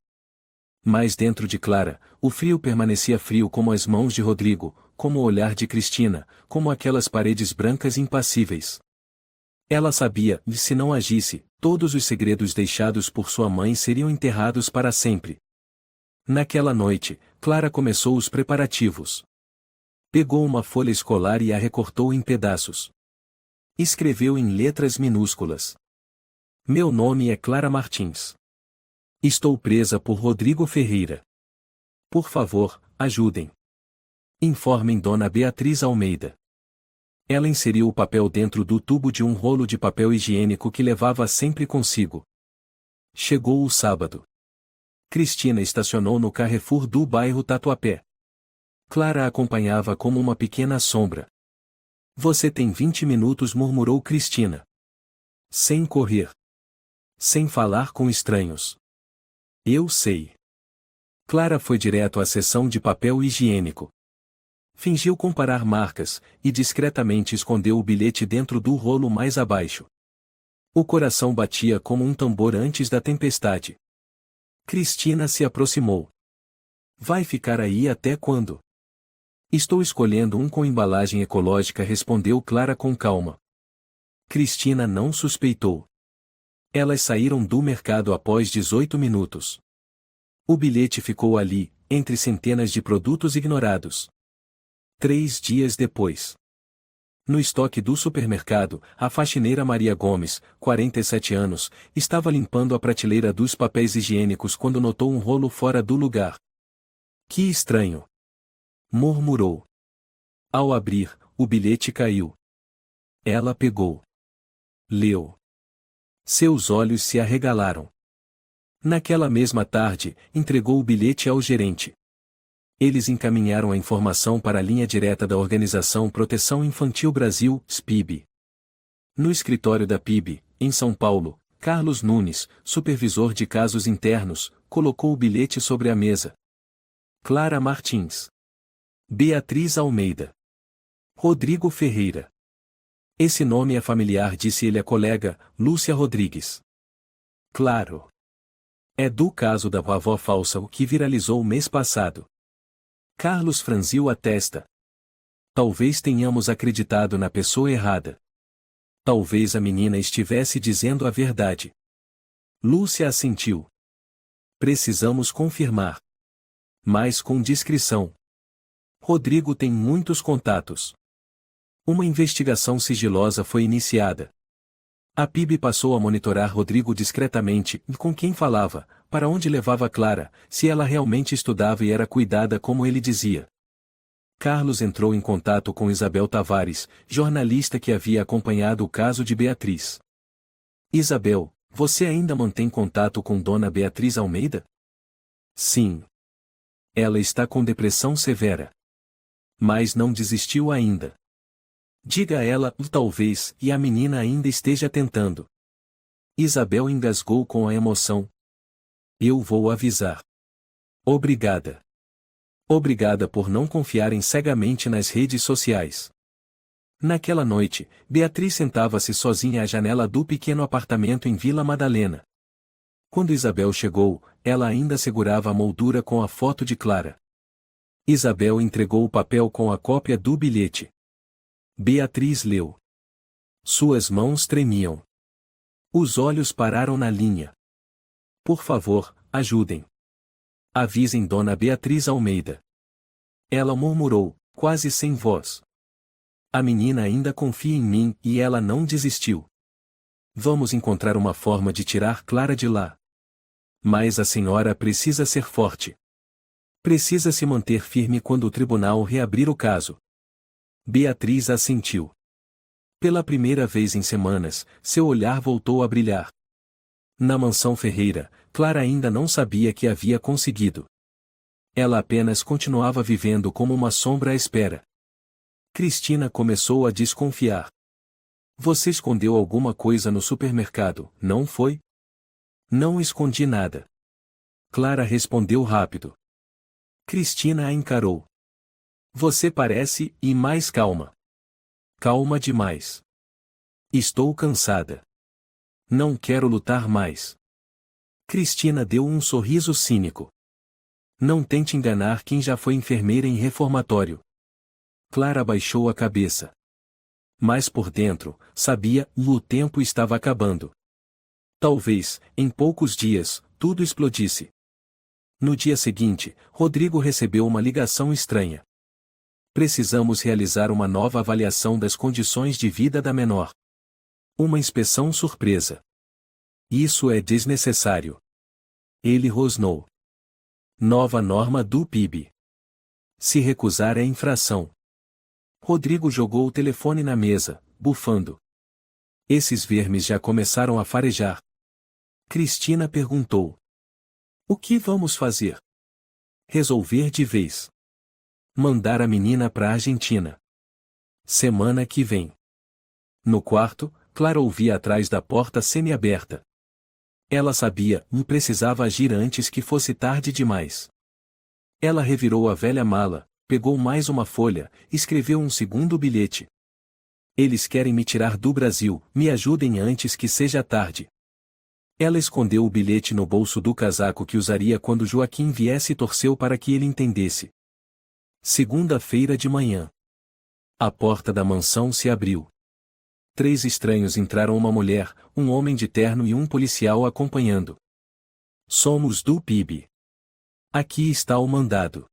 Mas dentro de Clara, o frio permanecia frio como as mãos de Rodrigo, como o olhar de Cristina, como aquelas paredes brancas impassíveis. Ela sabia, e se não agisse, todos os segredos deixados por sua mãe seriam enterrados para sempre. Naquela noite, Clara começou os preparativos. Pegou uma folha escolar e a recortou em pedaços. Escreveu em letras minúsculas. Meu nome é Clara Martins. Estou presa por Rodrigo Ferreira. Por favor, ajudem. Informem Dona Beatriz Almeida. Ela inseriu o papel dentro do tubo de um rolo de papel higiênico que levava sempre consigo. Chegou o sábado. Cristina estacionou no Carrefour do bairro Tatuapé. Clara a acompanhava como uma pequena sombra. Você tem 20 minutos, murmurou Cristina. Sem correr. Sem falar com estranhos. Eu sei. Clara foi direto à seção de papel higiênico. Fingiu comparar marcas, e discretamente escondeu o bilhete dentro do rolo mais abaixo. O coração batia como um tambor antes da tempestade. Cristina se aproximou. Vai ficar aí até quando? Estou escolhendo um com embalagem ecológica, respondeu Clara com calma. Cristina não suspeitou. Elas saíram do mercado após 18 minutos. O bilhete ficou ali, entre centenas de produtos ignorados. 3 dias depois. No estoque do supermercado, a faxineira Maria Gomes, 47 anos, estava limpando a prateleira dos papéis higiênicos quando notou um rolo fora do lugar. Que estranho! Murmurou. Ao abrir, o bilhete caiu. Ela pegou. Leu. Seus olhos se arregalaram. Naquela mesma tarde, entregou o bilhete ao gerente. Eles encaminharam a informação para a linha direta da Organização Proteção Infantil Brasil, SPIB. No escritório da PIB, em São Paulo, Carlos Nunes, supervisor de casos internos, colocou o bilhete sobre a mesa. Clara Martins. Beatriz Almeida. Rodrigo Ferreira. Esse nome é familiar, disse ele à colega, Lúcia Rodrigues. Claro. É do caso da vovó falsa o que viralizou o mês passado. Carlos franziu a testa. Talvez tenhamos acreditado na pessoa errada. Talvez a menina estivesse dizendo a verdade. Lúcia assentiu. Precisamos confirmar. Mas com discrição. Rodrigo tem muitos contatos. Uma investigação sigilosa foi iniciada. A PIB passou a monitorar Rodrigo discretamente, com quem falava, para onde levava Clara, se ela realmente estudava e era cuidada como ele dizia. Carlos entrou em contato com Isabel Tavares, jornalista que havia acompanhado o caso de Beatriz. Isabel, você ainda mantém contato com Dona Beatriz Almeida? Sim. Ela está com depressão severa. Mas não desistiu ainda. Diga a ela, talvez, e a menina ainda esteja tentando. Isabel engasgou com a emoção. Eu vou avisar. Obrigada. Obrigada por não confiarem cegamente nas redes sociais. Naquela noite, Beatriz sentava-se sozinha à janela do pequeno apartamento em Vila Madalena. Quando Isabel chegou, ela ainda segurava a moldura com a foto de Clara. Isabel entregou o papel com a cópia do bilhete. Beatriz leu. Suas mãos tremiam. Os olhos pararam na linha. Por favor, ajudem. Avisem Dona Beatriz Almeida. Ela murmurou, quase sem voz. A menina ainda confia em mim e ela não desistiu. Vamos encontrar uma forma de tirar Clara de lá. Mas a senhora precisa ser forte. Precisa se manter firme quando o tribunal reabrir o caso. Beatriz assentiu. Pela primeira vez em semanas, seu olhar voltou a brilhar. Na mansão Ferreira, Clara ainda não sabia que havia conseguido. Ela apenas continuava vivendo como uma sombra à espera. Cristina começou a desconfiar. Você escondeu alguma coisa no supermercado, não foi? Não escondi nada. Clara respondeu rápido. Cristina a encarou. Você parece, e mais calma. Calma demais. Estou cansada. Não quero lutar mais. Cristina deu um sorriso cínico. Não tente enganar quem já foi enfermeira em reformatório. Clara baixou a cabeça. Mas por dentro, sabia, o tempo estava acabando. Talvez, em poucos dias, tudo explodisse. No dia seguinte, Rodrigo recebeu uma ligação estranha. Precisamos realizar uma nova avaliação das condições de vida da menor. Uma inspeção surpresa. Isso é desnecessário. Ele rosnou. Nova norma do PIB. Se recusar é infração. Rodrigo jogou o telefone na mesa, bufando. Esses vermes já começaram a farejar. Cristina perguntou. O que vamos fazer? Resolver de vez. Mandar a menina para a Argentina. Semana que vem. No quarto, Clara ouvia atrás da porta semi-aberta. Ela sabia, precisava agir antes que fosse tarde demais. Ela revirou a velha mala, pegou mais uma folha, escreveu um segundo bilhete. Eles querem me tirar do Brasil, me ajudem antes que seja tarde. Ela escondeu o bilhete no bolso do casaco que usaria quando Joaquim viesse e torceu para que ele entendesse. Segunda-feira de manhã. A porta da mansão se abriu. 3 estranhos entraram, uma mulher, um homem de terno e um policial acompanhando. Somos do PIB. Aqui está o mandado.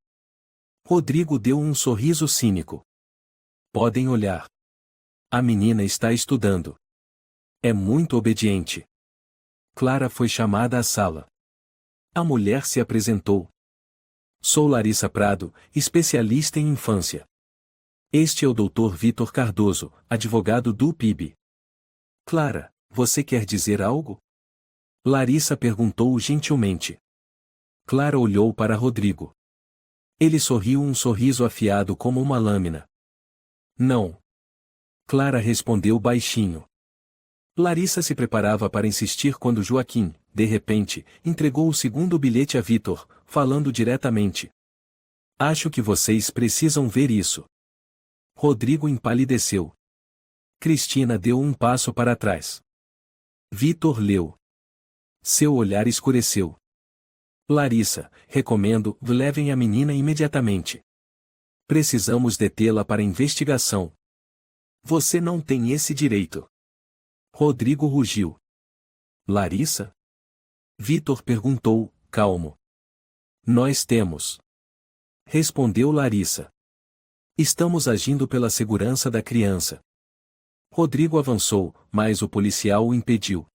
Rodrigo deu um sorriso cínico. Podem olhar. A menina está estudando. É muito obediente. Clara foi chamada à sala. A mulher se apresentou. Sou Larissa Prado, especialista em infância. Este é o Dr. Vitor Cardoso, advogado do PIB. Clara, você quer dizer algo? Larissa perguntou gentilmente. Clara olhou para Rodrigo. Ele sorriu, um sorriso afiado como uma lâmina. Não. Clara respondeu baixinho. Larissa se preparava para insistir quando Joaquim, de repente, entregou o segundo bilhete a Vitor, falando diretamente. Acho que vocês precisam ver isso. Rodrigo empalideceu. Cristina deu um passo para trás. Vitor leu. Seu olhar escureceu. Larissa, recomendo, levem a menina imediatamente. Precisamos detê-la para investigação. Você não tem esse direito. Rodrigo rugiu. Larissa? Vitor perguntou, calmo. Nós temos. Respondeu Larissa. Estamos agindo pela segurança da criança. Rodrigo avançou, mas o policial o impediu.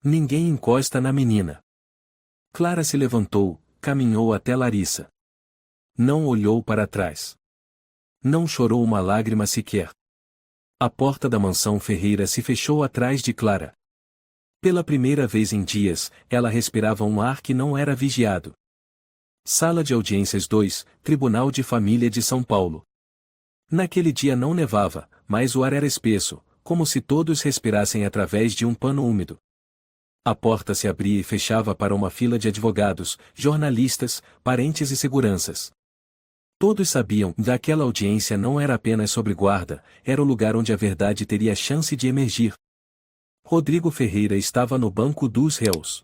Ninguém encosta na menina. Clara se levantou, caminhou até Larissa. Não olhou para trás. Não chorou uma lágrima sequer. A porta da mansão Ferreira se fechou atrás de Clara. Pela primeira vez em dias, ela respirava um ar que não era vigiado. Sala de Audiências 2, Tribunal de Família de São Paulo. Naquele dia não nevava, mas o ar era espesso, como se todos respirassem através de um pano úmido. A porta se abria e fechava para uma fila de advogados, jornalistas, parentes e seguranças. Todos sabiam que aquela audiência não era apenas sobre guarda, era o lugar onde a verdade teria chance de emergir. Rodrigo Ferreira estava no banco dos réus.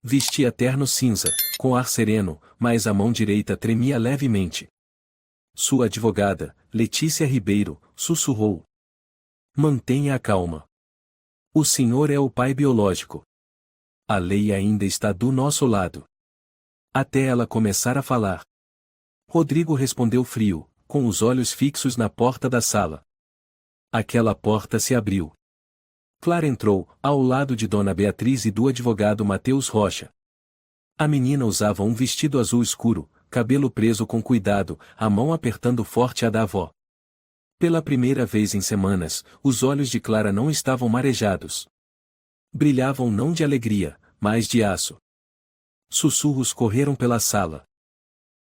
Vestia terno cinza, com ar sereno, mas a mão direita tremia levemente. Sua advogada, Letícia Ribeiro, sussurrou. Mantenha a calma. O senhor é o pai biológico. A lei ainda está do nosso lado. Até ela começar a falar. Rodrigo respondeu frio, com os olhos fixos na porta da sala. Aquela porta se abriu. Clara entrou, ao lado de Dona Beatriz e do advogado Matheus Rocha. A menina usava um vestido azul escuro, cabelo preso com cuidado, a mão apertando forte a da avó. Pela primeira vez em semanas, os olhos de Clara não estavam marejados. Brilhavam não de alegria, mas de aço. Sussurros correram pela sala.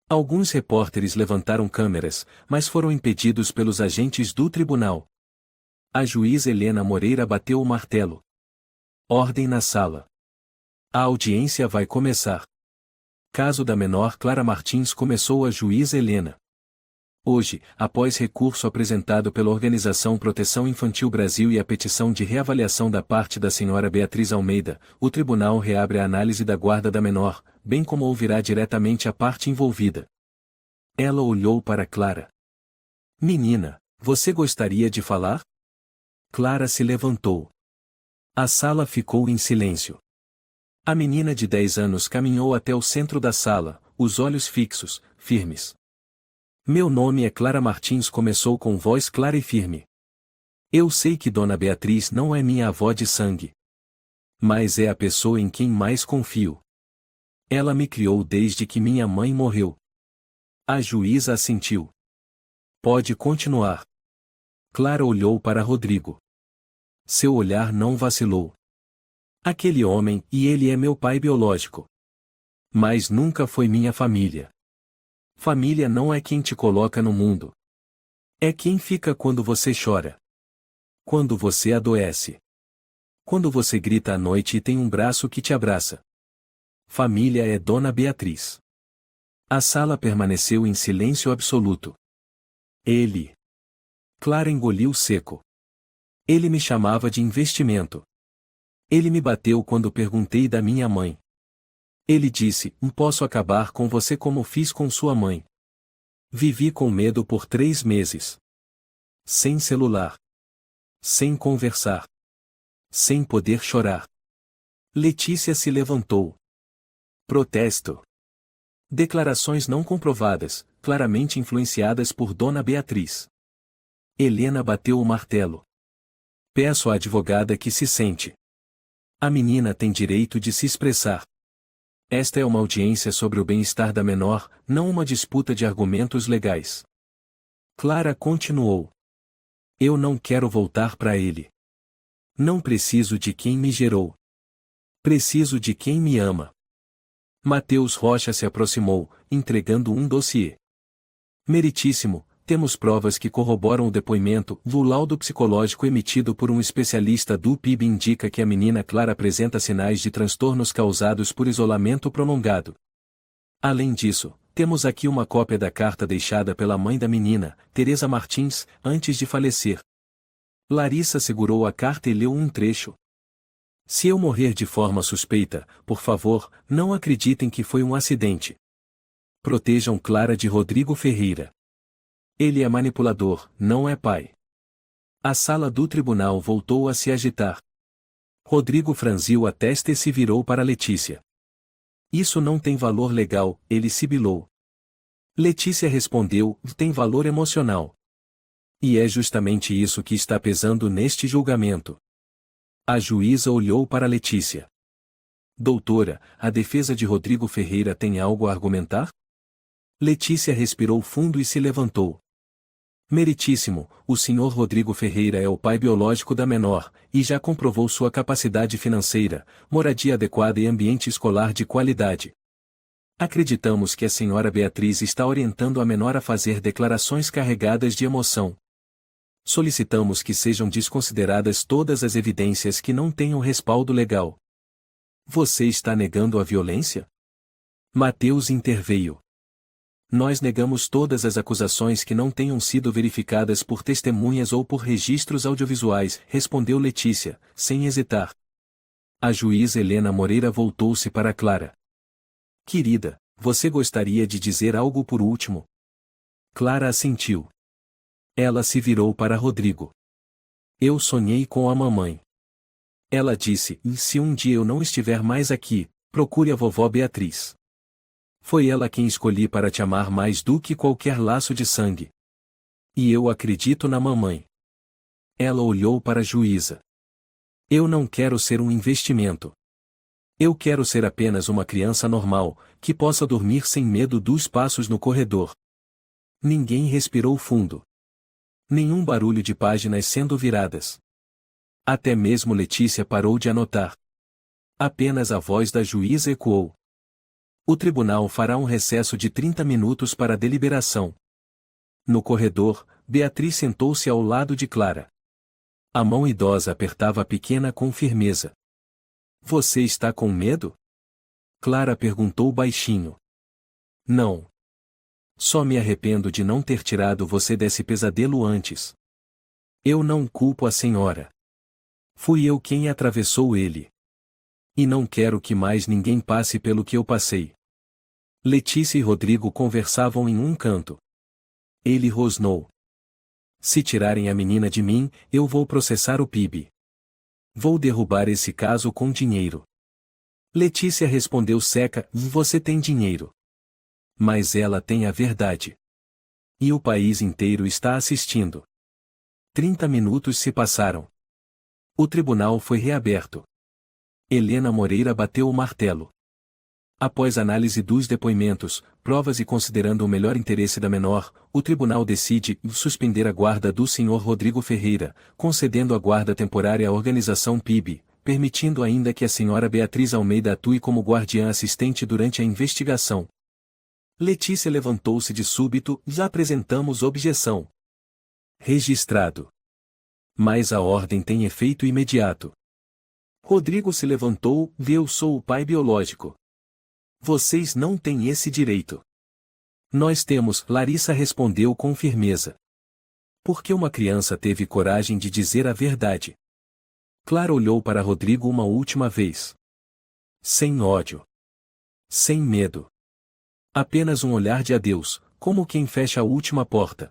Alguns repórteres levantaram câmeras, mas foram impedidos pelos agentes do tribunal. A juíza Helena Moreira bateu o martelo. Ordem na sala. A audiência vai começar. Caso da menor Clara Martins, começou a juíza Helena. Hoje, após recurso apresentado pela Organização Proteção Infantil Brasil e a petição de reavaliação da parte da senhora Beatriz Almeida, o tribunal reabre a análise da guarda da menor, bem como ouvirá diretamente a parte envolvida. Ela olhou para Clara. Menina, você gostaria de falar? Clara se levantou. A sala ficou em silêncio. A menina de 10 anos caminhou até o centro da sala, os olhos fixos, firmes. Meu nome é Clara Martins, começou com voz clara e firme. Eu sei que Dona Beatriz não é minha avó de sangue. Mas é a pessoa em quem mais confio. Ela me criou desde que minha mãe morreu. A juíza assentiu. Pode continuar. Clara olhou para Rodrigo. Seu olhar não vacilou. Aquele homem, e ele é meu pai biológico. Mas nunca foi minha família. Família não é quem te coloca no mundo. É quem fica quando você chora. Quando você adoece. Quando você grita à noite e tem um braço que te abraça. Família é Dona Beatriz. A sala permaneceu em silêncio absoluto. Ele. Clara engoliu seco. Ele me chamava de investimento. Ele me bateu quando perguntei da minha mãe. Ele disse, posso acabar com você como fiz com sua mãe. Vivi com medo por 3 meses. Sem celular. Sem conversar. Sem poder chorar. Letícia se levantou. Protesto. Declarações não comprovadas, claramente influenciadas por Dona Beatriz. Helena bateu o martelo. Peço à advogada que se sente. A menina tem direito de se expressar. Esta é uma audiência sobre o bem-estar da menor, não uma disputa de argumentos legais. Clara continuou. Eu não quero voltar para ele. Não preciso de quem me gerou. Preciso de quem me ama. Matheus Rocha se aproximou, entregando um dossiê. Meritíssimo, temos provas que corroboram o depoimento. O laudo psicológico emitido por um especialista do PIB indica que a menina Clara apresenta sinais de transtornos causados por isolamento prolongado. Além disso, temos aqui uma cópia da carta deixada pela mãe da menina, Teresa Martins, antes de falecer. Larissa segurou a carta e leu um trecho. Se eu morrer de forma suspeita, por favor, não acreditem que foi um acidente. Protejam Clara de Rodrigo Ferreira. Ele é manipulador, não é pai. A sala do tribunal voltou a se agitar. Rodrigo franziu a testa e se virou para Letícia. Isso não tem valor legal, ele sibilou. Letícia respondeu, tem valor emocional. E é justamente isso que está pesando neste julgamento. A juíza olhou para Letícia. Doutora, a defesa de Rodrigo Ferreira tem algo a argumentar? Letícia respirou fundo e se levantou. Meritíssimo, o senhor Rodrigo Ferreira é o pai biológico da menor, e já comprovou sua capacidade financeira, moradia adequada e ambiente escolar de qualidade. Acreditamos que a senhora Beatriz está orientando a menor a fazer declarações carregadas de emoção. Solicitamos que sejam desconsideradas todas as evidências que não tenham respaldo legal. Você está negando a violência? Mateus interveio. Nós negamos todas as acusações que não tenham sido verificadas por testemunhas ou por registros audiovisuais, respondeu Letícia, sem hesitar. A juíza Helena Moreira voltou-se para Clara. Querida, você gostaria de dizer algo por último? Clara assentiu. Ela se virou para Rodrigo. Eu sonhei com a mamãe. Ela disse, se um dia eu não estiver mais aqui, procure a vovó Beatriz. Foi ela quem escolhi para te amar mais do que qualquer laço de sangue. E eu acredito na mamãe. Ela olhou para a juíza. Eu não quero ser um investimento. Eu quero ser apenas uma criança normal, que possa dormir sem medo dos passos no corredor. Ninguém respirou fundo. Nenhum barulho de páginas sendo viradas. Até mesmo Letícia parou de anotar. Apenas a voz da juíza ecoou. O tribunal fará um recesso de 30 minutos para a deliberação. No corredor, Beatriz sentou-se ao lado de Clara. A mão idosa apertava a pequena com firmeza. Você está com medo? Clara perguntou baixinho. Não. Só me arrependo de não ter tirado você desse pesadelo antes. Eu não culpo a senhora. Fui eu quem atravessou ele. E não quero que mais ninguém passe pelo que eu passei. Letícia e Rodrigo conversavam em um canto. Ele rosnou. Se tirarem a menina de mim, eu vou processar o PIB. Vou derrubar esse caso com dinheiro. Letícia respondeu seca, você tem dinheiro. Mas ela tem a verdade. E o país inteiro está assistindo. 30 minutos se passaram. O tribunal foi reaberto. Helena Moreira bateu o martelo. Após análise dos depoimentos, provas e considerando o melhor interesse da menor, o tribunal decide suspender a guarda do senhor Rodrigo Ferreira, concedendo a guarda temporária à organização PIB, permitindo ainda que a senhora Beatriz Almeida atue como guardiã assistente durante a investigação. Letícia levantou-se de súbito, já apresentamos objeção. Registrado. Mas a ordem tem efeito imediato. Rodrigo se levantou, eu sou o pai biológico. Vocês não têm esse direito. Nós temos, Larissa respondeu com firmeza. Porque uma criança teve coragem de dizer a verdade. Clara olhou para Rodrigo uma última vez. Sem ódio. Sem medo. Apenas um olhar de adeus, como quem fecha a última porta.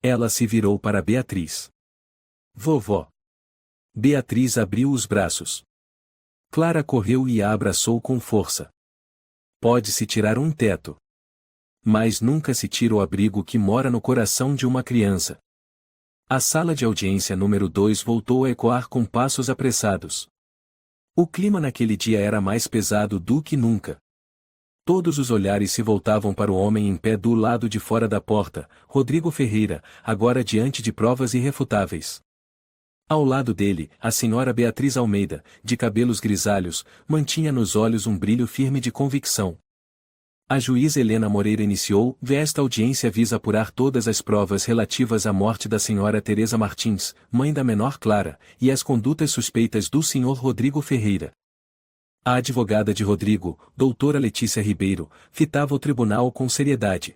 Ela se virou para Beatriz. Vovó. Beatriz abriu os braços. Clara correu e a abraçou com força. Pode-se tirar um teto. Mas nunca se tira o abrigo que mora no coração de uma criança. A sala de audiência número 2 voltou a ecoar com passos apressados. O clima naquele dia era mais pesado do que nunca. Todos os olhares se voltavam para o homem em pé do lado de fora da porta, Rodrigo Ferreira, agora diante de provas irrefutáveis. Ao lado dele, a senhora Beatriz Almeida, de cabelos grisalhos, mantinha nos olhos um brilho firme de convicção. A juíza Helena Moreira iniciou, esta audiência visa apurar todas as provas relativas à morte da senhora Teresa Martins, mãe da menor Clara, e as condutas suspeitas do senhor Rodrigo Ferreira. A advogada de Rodrigo, doutora Letícia Ribeiro, fitava o tribunal com seriedade.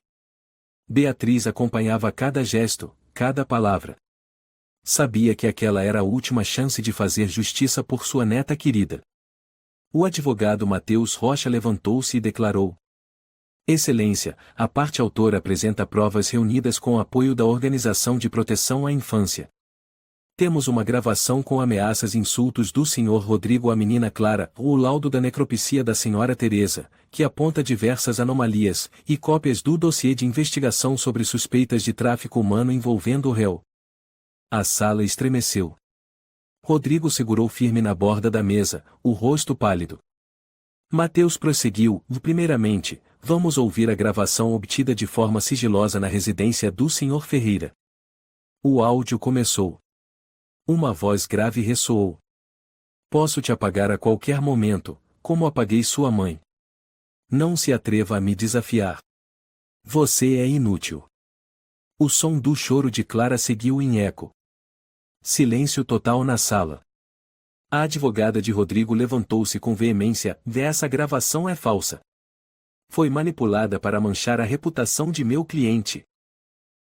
Beatriz acompanhava cada gesto, cada palavra. Sabia que aquela era a última chance de fazer justiça por sua neta querida. O advogado Mateus Rocha levantou-se e declarou: Excelência, a parte autora apresenta provas reunidas com o apoio da Organização de Proteção à Infância. Temos uma gravação com ameaças e insultos do Sr. Rodrigo à menina Clara, o laudo da necropsia da Sra. Teresa, que aponta diversas anomalias, e cópias do dossiê de investigação sobre suspeitas de tráfico humano envolvendo o réu. A sala estremeceu. Rodrigo segurou firme na borda da mesa, o rosto pálido. Mateus prosseguiu: primeiramente, vamos ouvir a gravação obtida de forma sigilosa na residência do Sr. Ferreira. O áudio começou. Uma voz grave ressoou. Posso te apagar a qualquer momento, como apaguei sua mãe. Não se atreva a me desafiar. Você é inútil. O som do choro de Clara seguiu em eco. Silêncio total na sala. A advogada de Rodrigo levantou-se com veemência: essa gravação é falsa. Foi manipulada para manchar a reputação de meu cliente.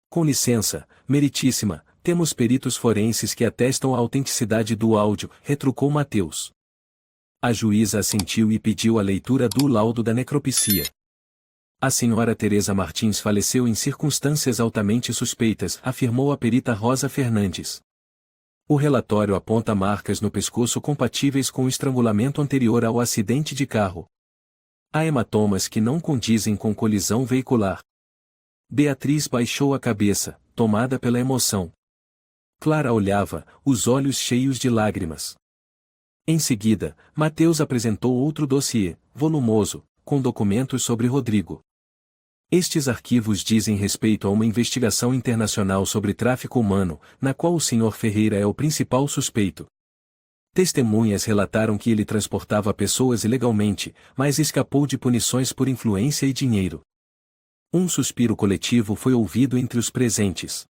Com licença, meritíssima, temos peritos forenses que atestam a autenticidade do áudio, retrucou Mateus. A juíza assentiu e pediu a leitura do laudo da necropsia. A senhora Teresa Martins faleceu em circunstâncias altamente suspeitas, afirmou a perita Rosa Fernandes. O relatório aponta marcas no pescoço compatíveis com o estrangulamento anterior ao acidente de carro. Há hematomas que não condizem com colisão veicular. Beatriz baixou a cabeça, tomada pela emoção. Clara olhava, os olhos cheios de lágrimas. Em seguida, Mateus apresentou outro dossiê, volumoso, com documentos sobre Rodrigo. Estes arquivos dizem respeito a uma investigação internacional sobre tráfico humano, na qual o Sr. Ferreira é o principal suspeito. Testemunhas relataram que ele transportava pessoas ilegalmente, mas escapou de punições por influência e dinheiro. Um suspiro coletivo foi ouvido entre os presentes.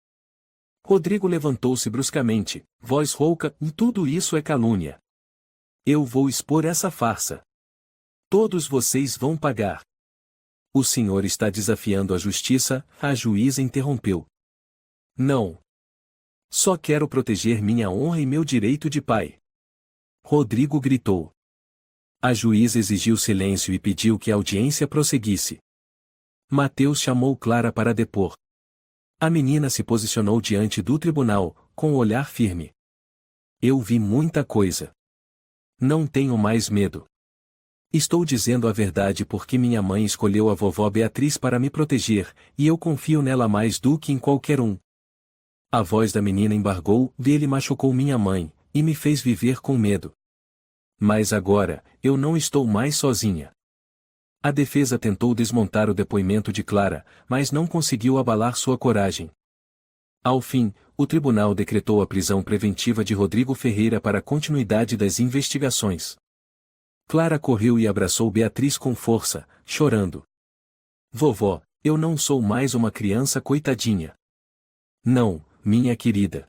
Rodrigo levantou-se bruscamente, voz rouca: tudo isso é calúnia. Eu vou expor essa farsa. Todos vocês vão pagar. O senhor está desafiando a justiça, a juíza interrompeu. Não. Só quero proteger minha honra e meu direito de pai. Rodrigo gritou. A juíza exigiu silêncio e pediu que a audiência prosseguisse. Mateus chamou Clara para depor. A menina se posicionou diante do tribunal, com o olhar firme. Eu vi muita coisa. Não tenho mais medo. Estou dizendo a verdade porque minha mãe escolheu a vovó Beatriz para me proteger, e eu confio nela mais do que em qualquer um. A voz da menina embargou: ele machucou minha mãe, e me fez viver com medo. Mas agora, eu não estou mais sozinha. A defesa tentou desmontar o depoimento de Clara, mas não conseguiu abalar sua coragem. Ao fim, o tribunal decretou a prisão preventiva de Rodrigo Ferreira para a continuidade das investigações. Clara correu e abraçou Beatriz com força, chorando. Vovó, eu não sou mais uma criança coitadinha. Não, minha querida.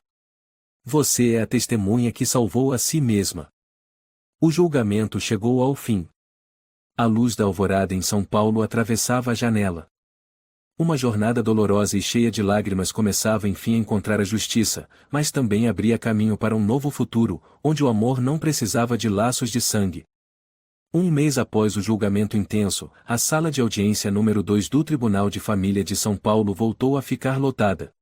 Você é a testemunha que salvou a si mesma. O julgamento chegou ao fim. A luz da alvorada em São Paulo atravessava a janela. Uma jornada dolorosa e cheia de lágrimas começava enfim a encontrar a justiça, mas também abria caminho para um novo futuro, onde o amor não precisava de laços de sangue. Um mês após o julgamento intenso, a sala de audiência número 2 do Tribunal de Família de São Paulo voltou a ficar lotada.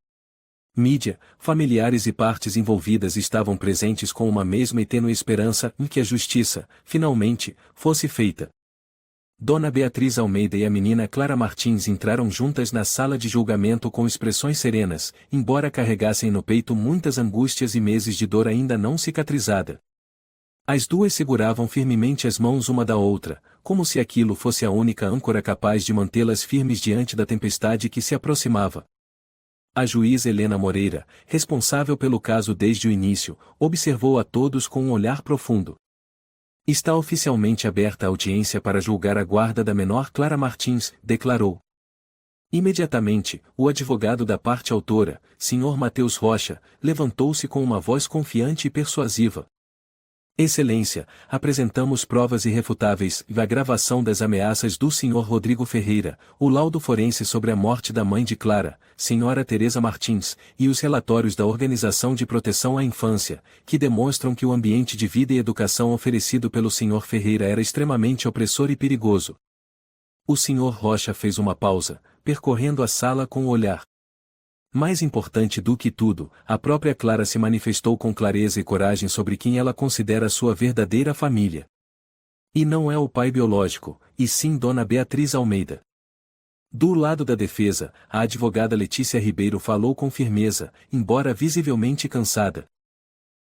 Mídia, familiares e partes envolvidas estavam presentes com uma mesma e tênue esperança em que a justiça, finalmente, fosse feita. Dona Beatriz Almeida e a menina Clara Martins entraram juntas na sala de julgamento com expressões serenas, embora carregassem no peito muitas angústias e meses de dor ainda não cicatrizada. As duas seguravam firmemente as mãos uma da outra, como se aquilo fosse a única âncora capaz de mantê-las firmes diante da tempestade que se aproximava. A juíza Helena Moreira, responsável pelo caso desde o início, observou a todos com um olhar profundo. Está oficialmente aberta a audiência para julgar a guarda da menor Clara Martins, declarou. Imediatamente, o advogado da parte autora, Sr. Mateus Rocha, levantou-se com uma voz confiante e persuasiva. Excelência, apresentamos provas irrefutáveis da gravação das ameaças do Sr. Rodrigo Ferreira, o laudo forense sobre a morte da mãe de Clara, Sra. Teresa Martins, e os relatórios da Organização de Proteção à Infância, que demonstram que o ambiente de vida e educação oferecido pelo Sr. Ferreira era extremamente opressor e perigoso. O Sr. Rocha fez uma pausa, percorrendo a sala com o olhar. Mais importante do que tudo, a própria Clara se manifestou com clareza e coragem sobre quem ela considera sua verdadeira família. E não é o pai biológico, e sim Dona Beatriz Almeida. Do lado da defesa, a advogada Letícia Ribeiro falou com firmeza, embora visivelmente cansada.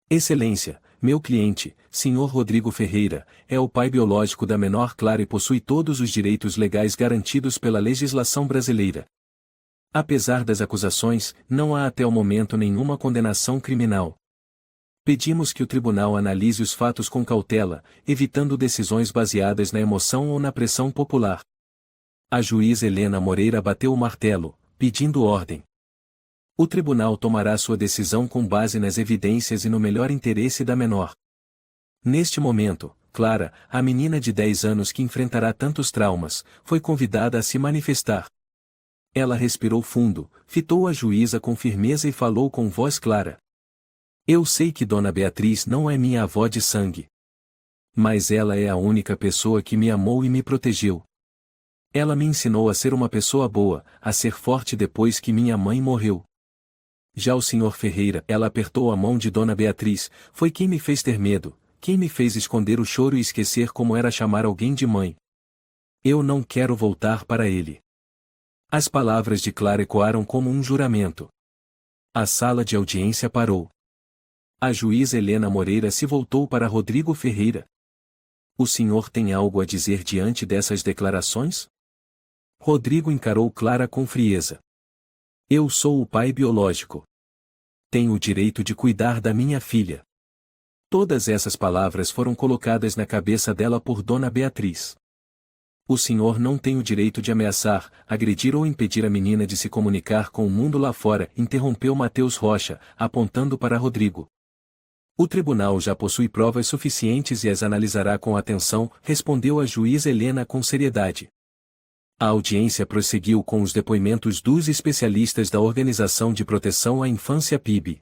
Excelência, meu cliente, Sr. Rodrigo Ferreira, é o pai biológico da menor Clara e possui todos os direitos legais garantidos pela legislação brasileira. Apesar das acusações, não há até o momento nenhuma condenação criminal. Pedimos que o tribunal analise os fatos com cautela, evitando decisões baseadas na emoção ou na pressão popular. A juíza Helena Moreira bateu o martelo, pedindo ordem. O tribunal tomará sua decisão com base nas evidências e no melhor interesse da menor. Neste momento, Clara, a menina de 10 anos que enfrentará tantos traumas, foi convidada a se manifestar. Ela respirou fundo, fitou a juíza com firmeza e falou com voz clara. Eu sei que Dona Beatriz não é minha avó de sangue. Mas ela é a única pessoa que me amou e me protegeu. Ela me ensinou a ser uma pessoa boa, a ser forte depois que minha mãe morreu. Já o Sr. Ferreira, ela apertou a mão de Dona Beatriz, foi quem me fez ter medo, quem me fez esconder o choro e esquecer como era chamar alguém de mãe. Eu não quero voltar para ele. As palavras de Clara ecoaram como um juramento. A sala de audiência parou. A juíza Helena Moreira se voltou para Rodrigo Ferreira. O senhor tem algo a dizer diante dessas declarações? Rodrigo encarou Clara com frieza. Eu sou o pai biológico. Tenho o direito de cuidar da minha filha. Todas essas palavras foram colocadas na cabeça dela por Dona Beatriz. O senhor não tem o direito de ameaçar, agredir ou impedir a menina de se comunicar com o mundo lá fora, interrompeu Matheus Rocha, apontando para Rodrigo. O tribunal já possui provas suficientes e as analisará com atenção, respondeu a juíza Helena com seriedade. A audiência prosseguiu com os depoimentos dos especialistas da Organização de Proteção à Infância PIB.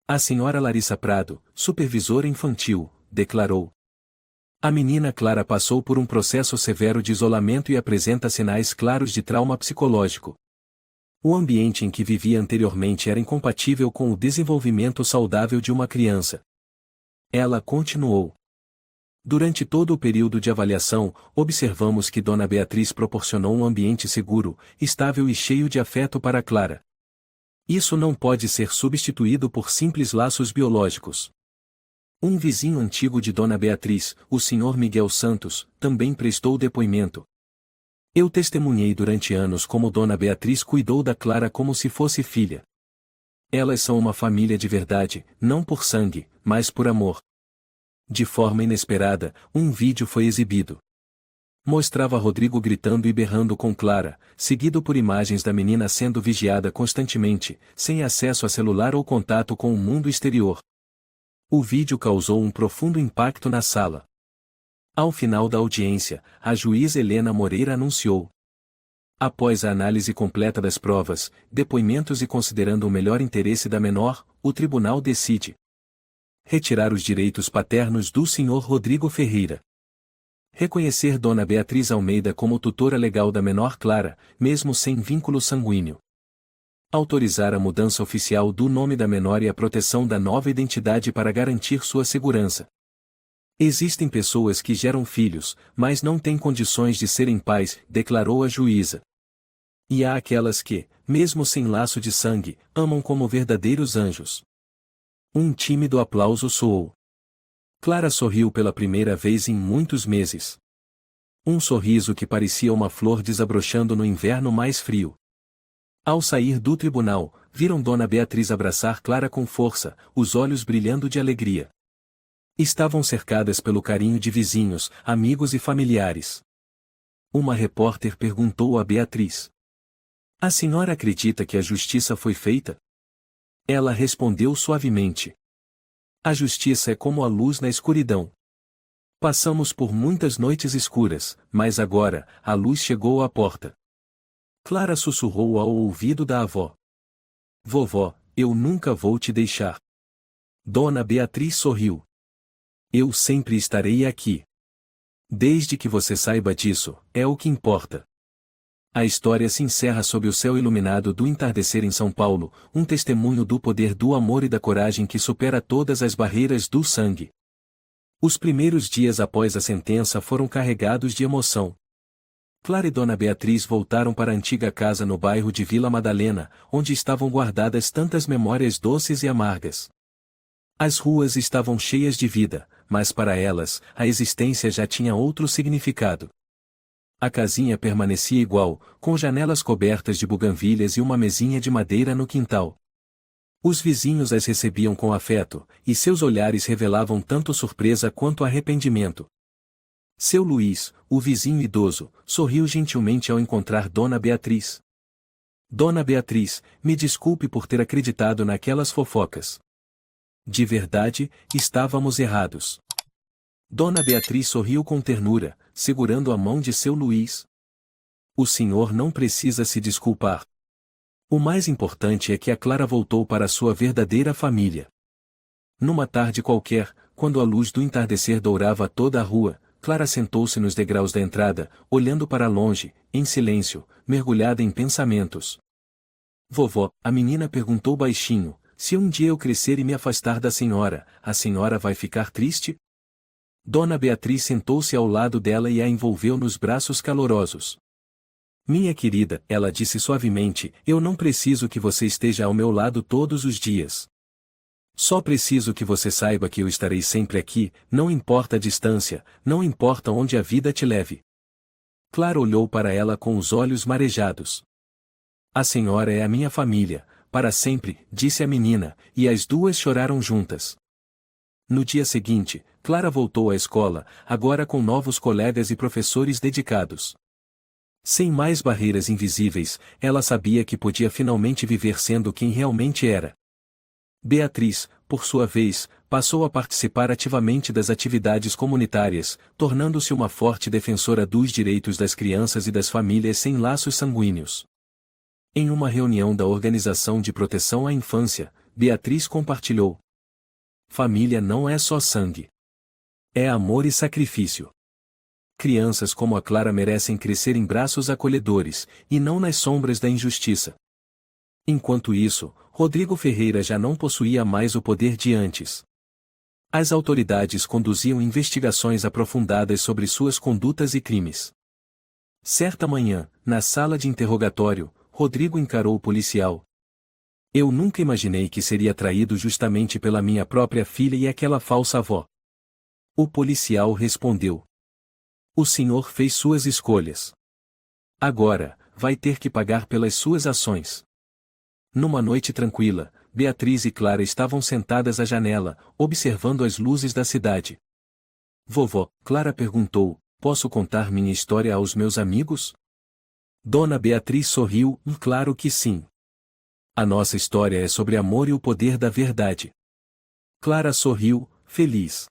A senhora Larissa Prado, supervisora infantil, declarou. A menina Clara passou por um processo severo de isolamento e apresenta sinais claros de trauma psicológico. O ambiente em que vivia anteriormente era incompatível com o desenvolvimento saudável de uma criança. Ela continuou. Durante todo o período de avaliação, observamos que Dona Beatriz proporcionou um ambiente seguro, estável e cheio de afeto para Clara. Isso não pode ser substituído por simples laços biológicos. Um vizinho antigo de Dona Beatriz, o Sr. Miguel Santos, também prestou depoimento. Eu testemunhei durante anos como Dona Beatriz cuidou da Clara como se fosse filha. Elas são uma família de verdade, não por sangue, mas por amor. De forma inesperada, um vídeo foi exibido. Mostrava Rodrigo gritando e berrando com Clara, seguido por imagens da menina sendo vigiada constantemente, sem acesso a celular ou contato com o mundo exterior. O vídeo causou um profundo impacto na sala. Ao final da audiência, a juíza Helena Moreira anunciou. Após a análise completa das provas, depoimentos e considerando o melhor interesse da menor, o tribunal decide retirar os direitos paternos do Sr. Rodrigo Ferreira. Reconhecer Dona Beatriz Almeida como tutora legal da menor Clara, mesmo sem vínculo sanguíneo. Autorizar a mudança oficial do nome da menor e a proteção da nova identidade para garantir sua segurança. Existem pessoas que geram filhos, mas não têm condições de serem pais, declarou a juíza. E há aquelas que, mesmo sem laço de sangue, amam como verdadeiros anjos. Um tímido aplauso soou. Clara sorriu pela primeira vez em muitos meses. Um sorriso que parecia uma flor desabrochando no inverno mais frio. Ao sair do tribunal, viram Dona Beatriz abraçar Clara com força, os olhos brilhando de alegria. Estavam cercadas pelo carinho de vizinhos, amigos e familiares. Uma repórter perguntou a Beatriz. A senhora acredita que a justiça foi feita? Ela respondeu suavemente. A justiça é como a luz na escuridão. Passamos por muitas noites escuras, mas agora, a luz chegou à porta. Clara sussurrou ao ouvido da avó. Vovó, eu nunca vou te deixar. Dona Beatriz sorriu. Eu sempre estarei aqui. Desde que você saiba disso, é o que importa. A história se encerra sob o céu iluminado do entardecer em São Paulo, um testemunho do poder do amor e da coragem que supera todas as barreiras do sangue. Os primeiros dias após a sentença foram carregados de emoção. Clara e Dona Beatriz voltaram para a antiga casa no bairro de Vila Madalena, onde estavam guardadas tantas memórias doces e amargas. As ruas estavam cheias de vida, mas para elas, a existência já tinha outro significado. A casinha permanecia igual, com janelas cobertas de buganvílias e uma mesinha de madeira no quintal. Os vizinhos as recebiam com afeto, e seus olhares revelavam tanto surpresa quanto arrependimento. Seu Luiz, o vizinho idoso, sorriu gentilmente ao encontrar Dona Beatriz. Dona Beatriz, me desculpe por ter acreditado naquelas fofocas. De verdade, estávamos errados. Dona Beatriz sorriu com ternura, segurando a mão de seu Luiz. O senhor não precisa se desculpar. O mais importante é que a Clara voltou para sua verdadeira família. Numa tarde qualquer, quando a luz do entardecer dourava toda a rua, Clara sentou-se nos degraus da entrada, olhando para longe, em silêncio, mergulhada em pensamentos. Vovó, a menina perguntou baixinho, se um dia eu crescer e me afastar da senhora, a senhora vai ficar triste? Dona Beatriz sentou-se ao lado dela e a envolveu nos braços calorosos. Minha querida, ela disse suavemente, eu não preciso que você esteja ao meu lado todos os dias. Só preciso que você saiba que eu estarei sempre aqui, não importa a distância, não importa onde a vida te leve. Clara olhou para ela com os olhos marejados. A senhora é a minha família, para sempre, disse a menina, e as duas choraram juntas. No dia seguinte, Clara voltou à escola, agora com novos colegas e professores dedicados. Sem mais barreiras invisíveis, ela sabia que podia finalmente viver sendo quem realmente era. Beatriz, por sua vez, passou a participar ativamente das atividades comunitárias, tornando-se uma forte defensora dos direitos das crianças e das famílias sem laços sanguíneos. Em uma reunião da Organização de Proteção à Infância, Beatriz compartilhou: família não é só sangue. É amor e sacrifício. Crianças como a Clara merecem crescer em braços acolhedores, e não nas sombras da injustiça. Enquanto isso, Rodrigo Ferreira já não possuía mais o poder de antes. As autoridades conduziam investigações aprofundadas sobre suas condutas e crimes. Certa manhã, na sala de interrogatório, Rodrigo encarou o policial. Eu nunca imaginei que seria traído justamente pela minha própria filha e aquela falsa avó. O policial respondeu: o senhor fez suas escolhas. Agora, vai ter que pagar pelas suas ações. Numa noite tranquila, Beatriz e Clara estavam sentadas à janela, observando as luzes da cidade. Vovó, Clara perguntou, posso contar minha história aos meus amigos? Dona Beatriz sorriu, claro que sim. A nossa história é sobre amor e o poder da verdade. Clara sorriu, feliz.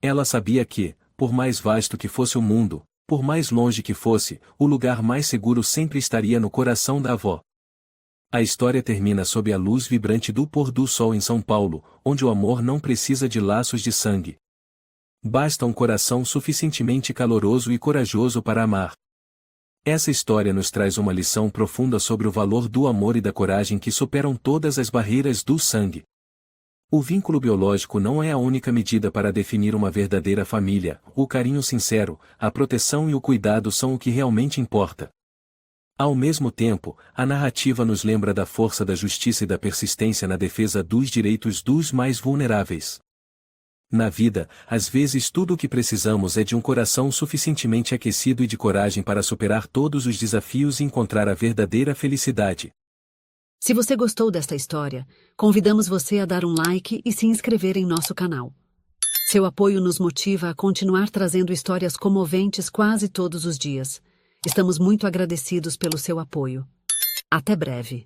Ela sabia que, por mais vasto que fosse o mundo, por mais longe que fosse, o lugar mais seguro sempre estaria no coração da avó. A história termina sob a luz vibrante do pôr do sol em São Paulo, onde o amor não precisa de laços de sangue. Basta um coração suficientemente caloroso e corajoso para amar. Essa história nos traz uma lição profunda sobre o valor do amor e da coragem que superam todas as barreiras do sangue. O vínculo biológico não é a única medida para definir uma verdadeira família, o carinho sincero, a proteção e o cuidado são o que realmente importa. Ao mesmo tempo, a narrativa nos lembra da força da justiça e da persistência na defesa dos direitos dos mais vulneráveis. Na vida, às vezes tudo o que precisamos é de um coração suficientemente aquecido e de coragem para superar todos os desafios e encontrar a verdadeira felicidade. Se você gostou desta história, convidamos você a dar um like e se inscrever em nosso canal. Seu apoio nos motiva a continuar trazendo histórias comoventes quase todos os dias. Estamos muito agradecidos pelo seu apoio. Até breve.